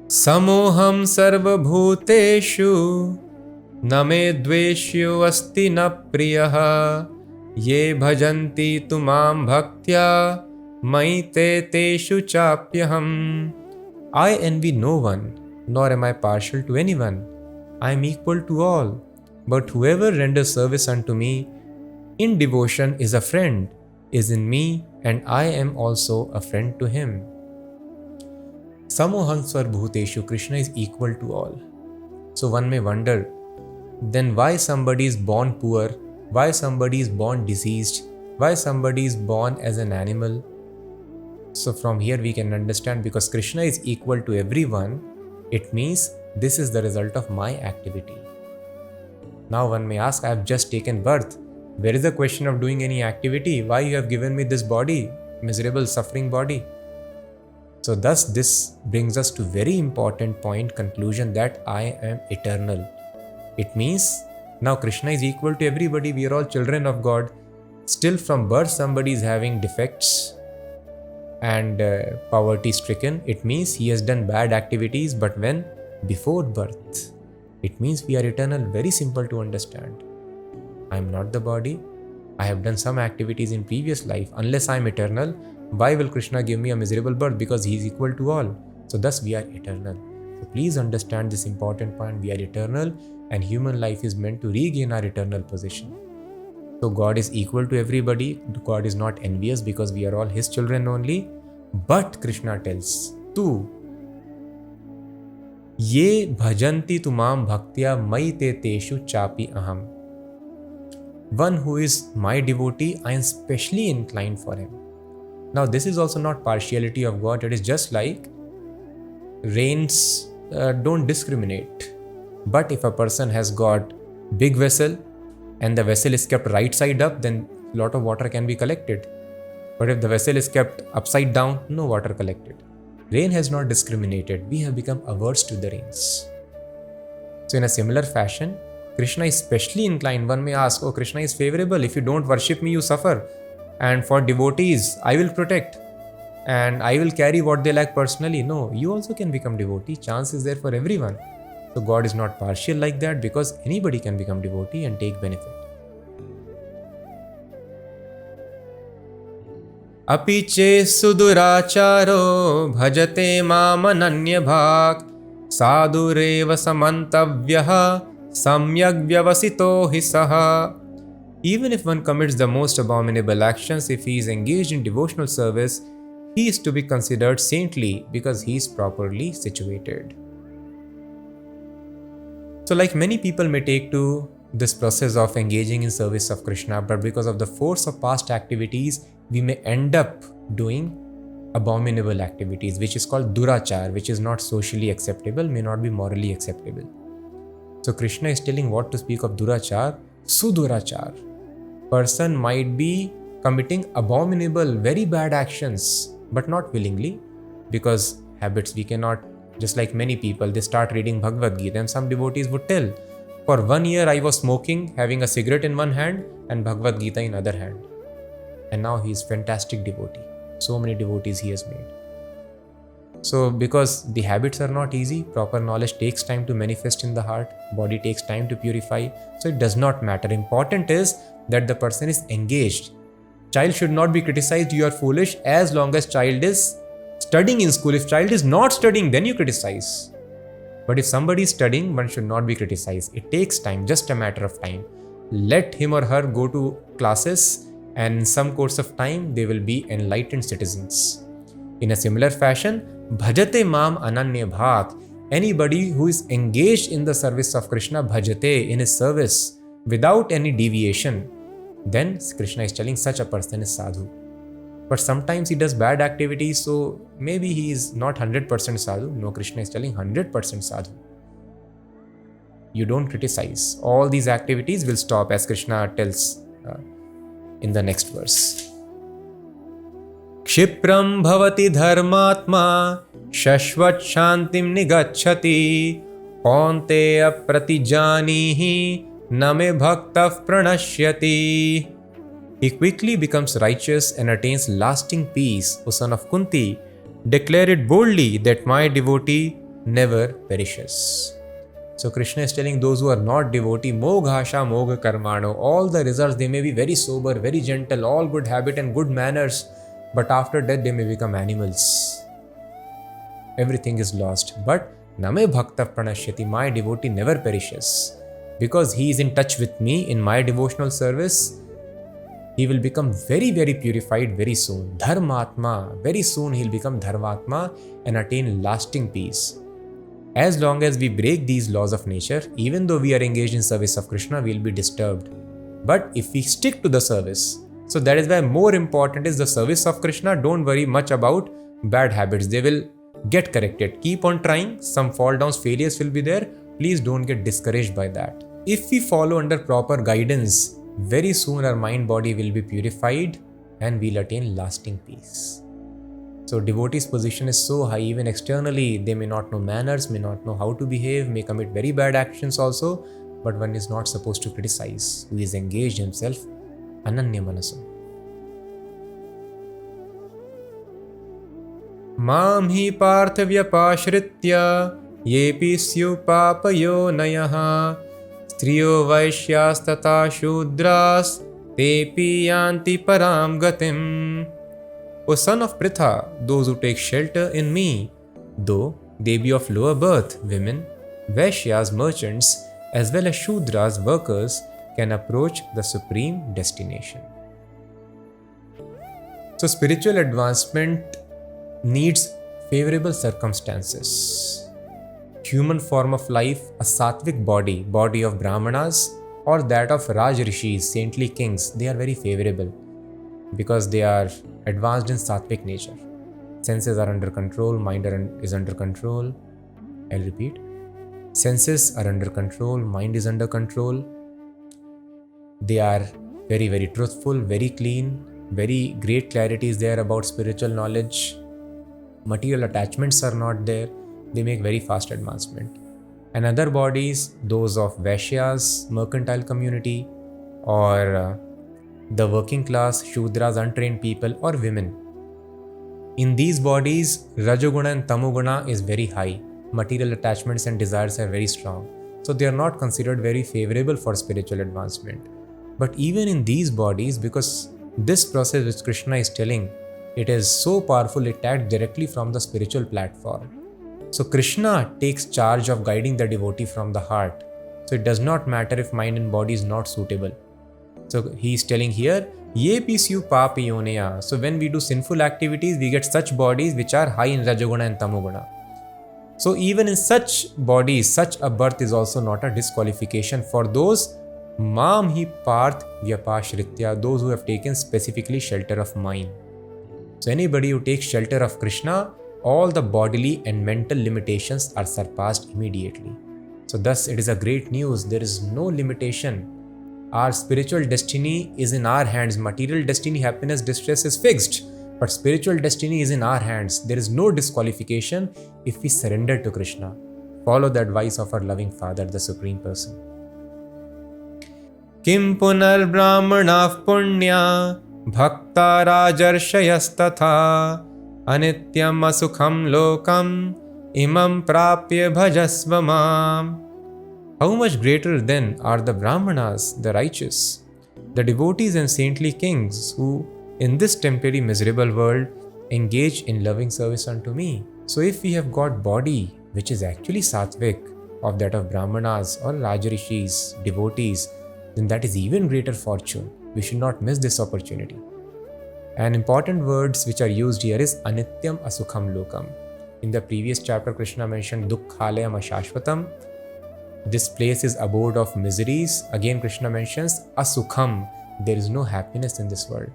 Samoham sarva bhuteshu name dveshyo asti na priyaha ye bhajanti tumam bhaktya maite teshu chapyaham. I envy no one, nor am I partial to anyone. I am equal to all. But whoever renders service unto me in devotion is a friend, is in me, and I am also a friend to him. Samoham Bhuteshu, Krishna is equal to all. So one may wonder, then why somebody is born poor, why somebody is born diseased, why somebody is born as an animal? So from here we can understand, because Krishna is equal to everyone, it means this is the result of my activity. Now one may ask, I have just taken birth. Where is the question of doing any activity? Why you have given me this body, miserable suffering body? So thus this brings us to very important point, conclusion, that I am eternal. It means now Krishna is equal to everybody. We are all children of God. Still from birth somebody is having defects and poverty stricken. It means he has done bad activities, but when? Before birth. It means we are eternal. Very simple to understand. I am not the body. I have done some activities in previous life. Unless I am eternal, why will Krishna give me a miserable birth? Because he is equal to all. So thus we are eternal. So please understand this important point. We are eternal, and human life is meant to regain our eternal position. So God is equal to everybody. God is not envious, because we are all his children only. But Krishna tells, Tu Ye bhajanti tumam bhaktya maite teshu chapi aham. One who is my devotee, I am specially inclined for him. Now this is also not partiality of God. It is just like rains don't discriminate. But if a person has got big vessel and the vessel is kept right side up, then a lot of water can be collected. But if the vessel is kept upside down, no water collected. Rain has not discriminated. We have become averse to the rains. So in a similar fashion, Krishna is specially inclined. One may ask, oh, Krishna is favorable. If you don't worship me, you suffer. And for devotees, I will protect. And I will carry what they lack personally. No, you also can become devotee. Chance is there for everyone. So God is not partial like that, because anybody can become devotee and take benefit. Apiche suduracharo bhajate mamananya bhak sadureva samantavyaha samyak vyavasito hisaha. Even if one commits the most abominable actions, if he is engaged in devotional service, he is to be considered saintly, because he is properly situated. So like many people may take to this process of engaging in service of Krishna, but because of the force of past activities, we may end up doing abominable activities, which is called durachar, which is not socially acceptable, may not be morally acceptable. So Krishna is telling what to speak of durachar, sudurachar. Person might be committing abominable, very bad actions, but not willingly, because habits we cannot. Just like many people, they start reading Bhagavad Gita, and some devotees would tell, for 1 year I was smoking, having a cigarette in one hand and Bhagavad Gita in other hand. And now he is fantastic devotee. So many devotees he has made. So because the habits are not easy, proper knowledge takes time to manifest in the heart, body takes time to purify, so it does not matter. Important is that the person is engaged. Child should not be criticized, you are foolish, as long as child is studying in school. If child is not studying, then you criticize. But if somebody is studying, one should not be criticized. It takes time, just a matter of time. Let him or her go to classes, and in some course of time, they will be enlightened citizens. In a similar fashion, bhajate mam ananya bhat. Anybody who is engaged in the service of Krishna, bhajate, in his service, without any deviation, then Krishna is telling such a person is sadhu. But sometimes he does bad activities, so maybe he is not 100% sadhu. No, Krishna is telling 100% sadhu. You don't criticize. All these activities will stop, as Krishna tells in the next verse. Kshipram bhavati dharmatma shashvat shantim nigacchati kaunteya pratijanihi name bhaktav pranashyati. He quickly becomes righteous and attains lasting peace. O son of Kunti, declare it boldly that my devotee never perishes. So Krishna is telling those who are not devotee, moghasha mogha karmano, all the results, they may be very sober, very gentle, all good habit and good manners, but after death they may become animals. Everything is lost. But name bhakta pranashyati, my devotee never perishes. Because he is in touch with me in my devotional service, he will become very, very purified very soon. Dharmatma, very soon he will become Dharmatma and attain lasting peace. As long as we break these laws of nature, even though we are engaged in service of Krishna, we will be disturbed. But if we stick to the service, so that is why more important is the service of Krishna. Don't worry much about bad habits. They will get corrected. Keep on trying. Some fall downs, failures will be there. Please don't get discouraged by that. If we follow under proper guidance, very soon our mind body will be purified and we'll attain lasting peace. So devotee's position is so high, even externally they may not know manners, may not know how to behave, may commit very bad actions also, but one is not supposed to criticize, who is engaged himself, ananya manaso. Mam hi parthavyapashritya yepi syu papayo nayaha Striyo Vaishyas tata Shudras Tepi Yanti Param Gatim. O son of Pritha, those who take shelter in me, though they be of lower birth, women, Vaishyas, merchants, as well as Shudras, workers, can approach the supreme destination. So spiritual advancement needs favorable circumstances. Human form of life, a sattvic body, body of Brahmanas, or that of Raj Rishis, saintly kings, they are very favorable because they are advanced in sattvic nature. Senses are under control, mind is under control. I'll repeat. Senses are under control, mind is under control. They are very, very truthful, very clean, very great clarity is there about spiritual knowledge. Material attachments are not there. They make very fast advancement. And other bodies, those of Vaishyas, mercantile community, or the working class, Shudras, untrained people, or women. In these bodies, Rajoguna and Tamoguna is very high. Material attachments and desires are very strong. So they are not considered very favorable for spiritual advancement. But even in these bodies, because this process which Krishna is telling, it is so powerful, it acts directly from the spiritual platform. So Krishna takes charge of guiding the devotee from the heart. So it does not matter if mind and body is not suitable. So he is telling here, Ye pisyu papiyoneya. So when we do sinful activities, we get such bodies which are high in Rajoguna and Tamoguna. So even in such bodies, such a birth is also not a disqualification for those Mam hi parth vyapashritya, those who have taken specifically shelter of mind. So anybody who takes shelter of Krishna, all the bodily and mental limitations are surpassed immediately. So thus it is a great news. There is no limitation. Our spiritual destiny is in our hands. Material destiny, happiness, distress is fixed. But spiritual destiny is in our hands. There is no disqualification if we surrender to Krishna. Follow the advice of our loving Father, the Supreme Person. Kim punar brahmanav punya bhakta rajarshayas tatha anityam asukham lokam imam prapya bhajasva mam. How much greater then are the Brahmanas, the righteous, the devotees and saintly kings who in this temporary miserable world engage in loving service unto me. So if we have got body which is actually sattvic of that of Brahmanas or Rajarishis, devotees, then that is even greater fortune. We should not miss this opportunity. And important words which are used here is anityam asukham lokam. In the previous chapter, Krishna mentioned dukkhalayam ashashvatam. This place is abode of miseries. Again, Krishna mentions asukham. There is no happiness in this world.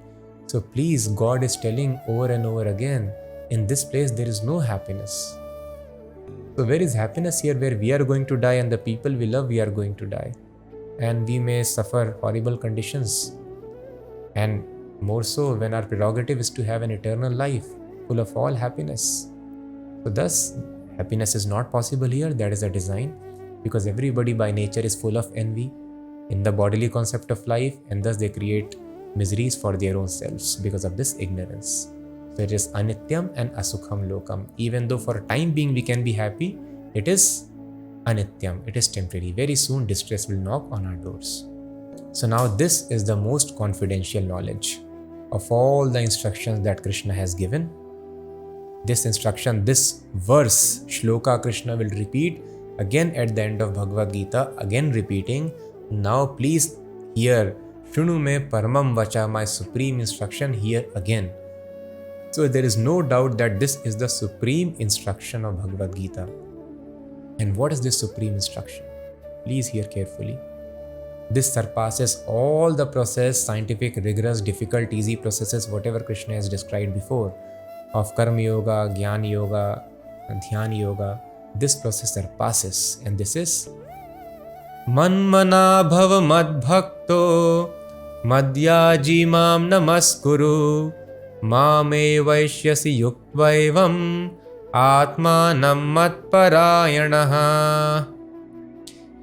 So please, God is telling over and over again, in this place there is no happiness. So where is happiness here? Where we are going to die and the people we love, we are going to die. And we may suffer horrible conditions. And more so when our prerogative is to have an eternal life full of all happiness. So thus, happiness is not possible here. That is a design, because everybody by nature is full of envy in the bodily concept of life, and thus they create miseries for their own selves because of this ignorance. So it is anityam and asukham lokam. Even though for a time being we can be happy, it is anityam, it is temporary. Very soon distress will knock on our doors. So now this is the most confidential knowledge of all the instructions that Krishna has given. This instruction, this verse, shloka, Krishna will repeat again at the end of Bhagavad Gita, again repeating, now please hear, Shunu me paramam vacha, my supreme instruction, here again. So there is no doubt that this is the supreme instruction of Bhagavad Gita. And what is this supreme instruction? Please hear carefully. This surpasses all the process, scientific, rigorous, difficult, easy processes, whatever Krishna has described before, of Karma Yoga, Jnana Yoga, Dhyana Yoga. This process surpasses, and this is Manmana bhava madbhakto madhyaji mam namaskuru mame vaishyasi yuktvaivam atmanam matparayanaha.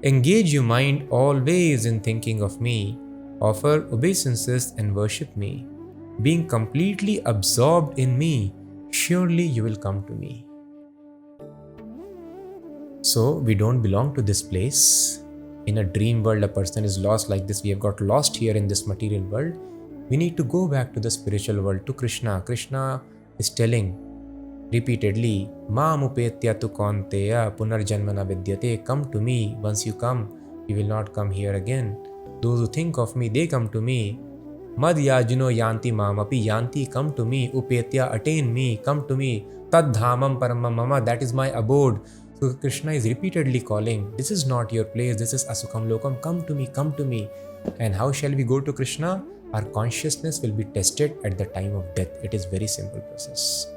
Engage your mind always in thinking of me, offer obeisances and worship me. Being completely absorbed in me, surely you will come to me. So we don't belong to this place. In a dream world, a person is lost like this. We have got lost here in this material world. We need to go back to the spiritual world, to Krishna. Krishna is telling repeatedly, Mam upetya tu kaunteya punarjanmana vidyate. Come to me. Once you come, you will not come here again. Those who think of me, they come to me. Mad yajno yanti mamapi. Yanti, come to me. Upetya, attain me. Come to me. Tad dhamam paramam mama. That is my abode. So Krishna is repeatedly calling, this is not your place, this is asukham lokam, come to me, come to me. And how shall we go to Krishna? Our consciousness will be tested at the time of death. It is very simple process.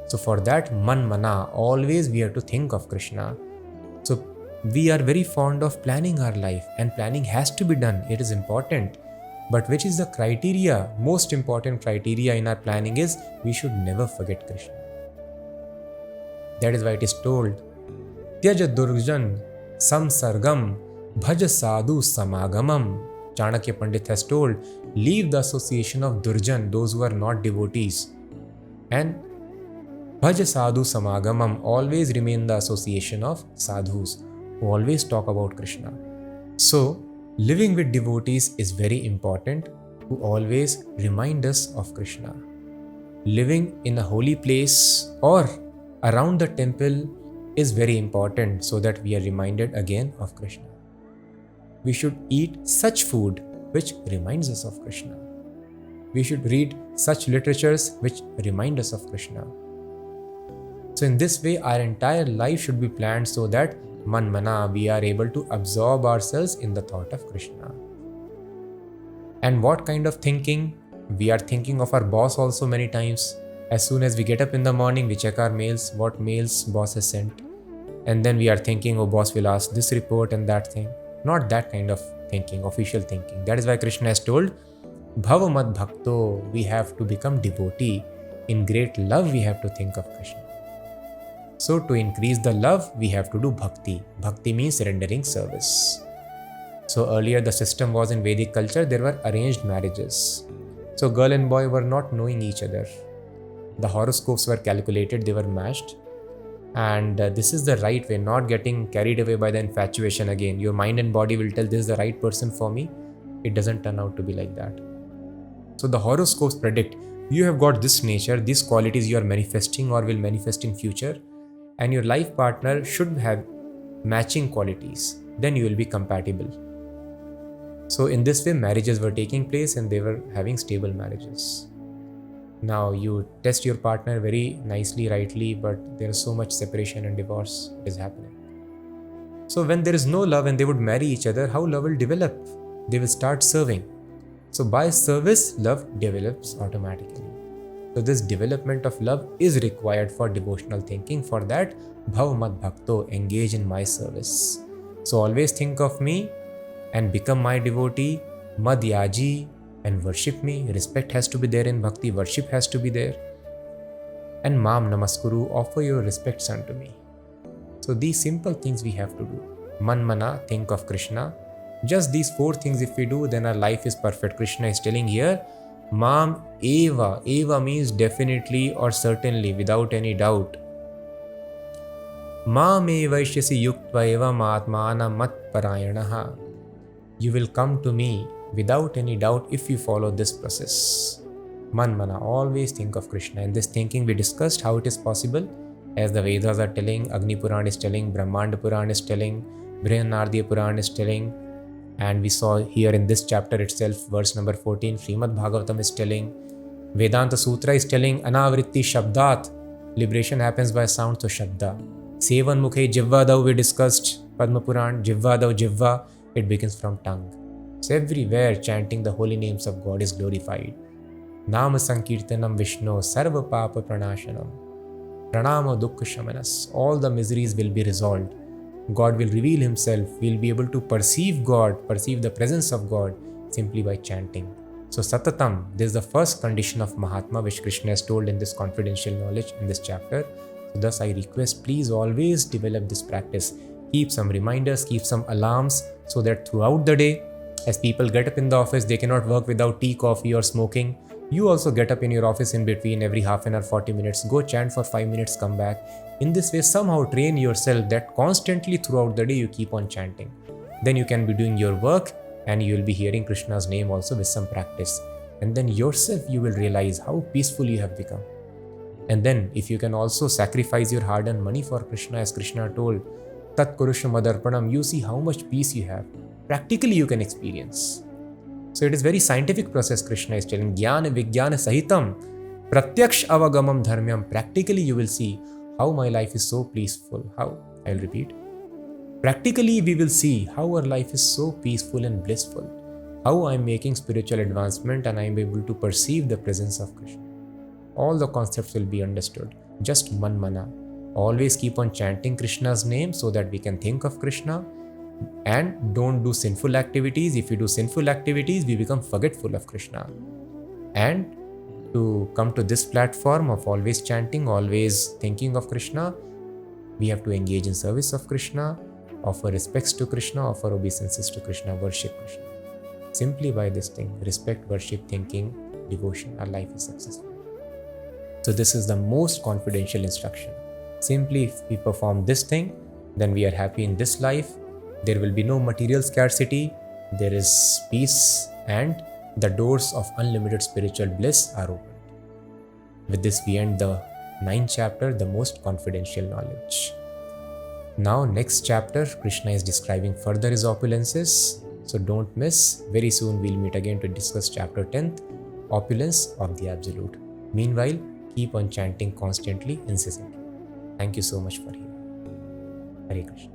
So for that, mana, always we have to think of Krishna. So we are very fond of planning our life, and planning has to be done. It is important. But which is the criteria? Most important criteria in our planning is we should never forget Krishna. That is why it is told, Tyaja durjan samsargam bhaj sadhu samagamam. Chanakya Pandit has told, leave the association of durjan, those who are not devotees, and bhaj sadhu samagamam, always remain the association of sadhus, who always talk about Krishna. So, living with devotees is very important, who always remind us of Krishna. Living in a holy place or around the temple is very important, so that we are reminded again of Krishna. We should eat such food which reminds us of Krishna. We should read such literatures which remind us of Krishna. So in this way, our entire life should be planned so that manmana, we are able to absorb ourselves in the thought of Krishna. And what kind of thinking? We are thinking of our boss also many times. As soon as we get up in the morning, we check our mails, what mails boss has sent. And then we are thinking, oh, boss will ask this report and that thing. Not that kind of thinking, official thinking. That is why Krishna has told, Bhava mad bhakto, we have to become devotee. In great love, we have to think of Krishna. So to increase the love, we have to do bhakti. Bhakti means rendering service. So earlier the system was in Vedic culture, there were arranged marriages. So girl and boy were not knowing each other. The horoscopes were calculated, they were matched. And this is the right way, not getting carried away by the infatuation again. Your mind and body will tell this is the right person for me. It doesn't turn out to be like that. So the horoscopes predict you have got this nature, these qualities you are manifesting or will manifest in future, and your life partner should have matching qualities. Then you will be compatible. So in this way, marriages were taking place and they were having stable marriages. Now you test your partner very nicely, rightly, but there is so much separation and divorce is happening. So when there is no love and they would marry each other, how love will develop? They will start serving. So by service, love develops automatically. So this development of love is required for devotional thinking. For that, bhav mad bhakto, engage in my service. So always think of me and become my devotee, mad yaji, and worship me. Respect has to be there in bhakti, worship has to be there. And mam namaskuru, offer your respects unto me. So these simple things we have to do. Man mana, think of Krishna. Just these 4 things if we do, then our life is perfect. Krishna is telling here, mam eva. Eva means definitely or certainly, without any doubt. Mam evaishyasi yuktva eva maatmana mat parayanaha. You will come to me without any doubt if you follow this process. Man mana, always think of Krishna. In this thinking we discussed how it is possible, as the Vedas are telling, Agni Puran is telling, Brahmanda Puran is telling, Brihanardiya Puran is telling, and we saw here in this chapter itself, verse number 14, Srimad Bhagavatam is telling, Vedanta Sutra is telling, Anavritti Shabdat, liberation happens by sound, so Shabda. Sevan Mukhe Jivva Dav we discussed, Padma Puran, Jivva Dav Jivva, it begins from tongue. So everywhere chanting the holy names of God is glorified. Nama Sankirtanam Vishnu Sarva Papa Pranashanam Pranama Dukkha Shamanas. All the miseries will be resolved. God will reveal himself. We will be able to perceive God, perceive the presence of God simply by chanting. So Satatam, this is the first condition of Mahatma which Krishna has told in this confidential knowledge in this chapter. So thus I request, please always develop this practice. Keep some reminders, keep some alarms so that throughout the day, as people get up in the office, they cannot work without tea, coffee or smoking. You also get up in your office in between every half an hour, 40 minutes, go chant for 5 minutes, come back. In this way, somehow train yourself that constantly throughout the day you keep on chanting. Then you can be doing your work and you will be hearing Krishna's name also with some practice. And then yourself you will realize how peaceful you have become. And then if you can also sacrifice your hard-earned money for Krishna, as Krishna told, Tat Kurusha Madarpanam, you see how much peace you have. Practically you can experience. So it is very scientific process Krishna is telling. Jnana Vijnana Sahitam Pratyaksh Avagamam Dharmyam. Practically you will see how my life is so peaceful. How? I will repeat. Practically we will see how our life is so peaceful and blissful. How I am making spiritual advancement and I am able to perceive the presence of Krishna. All the concepts will be understood. Just man mana. Always keep on chanting Krishna's name so that we can think of Krishna. And don't do sinful activities. If you do sinful activities, we become forgetful of Krishna. And to come to this platform of always chanting, always thinking of Krishna, we have to engage in service of Krishna, offer respects to Krishna, offer obeisances to Krishna, worship Krishna. Simply by this thing, respect, worship, thinking, devotion, our life is successful. So this is the most confidential instruction. Simply if we perform this thing, then we are happy in this life. There will be no material scarcity, there is peace, and the doors of unlimited spiritual bliss are opened. With this we end the 9th chapter, the most confidential knowledge. Now next chapter, Krishna is describing further his opulences, so don't miss. Very soon we'll meet again to discuss chapter 10th, opulence of the absolute. Meanwhile, keep on chanting constantly, incessantly. Thank you so much for hearing. Hare Krishna.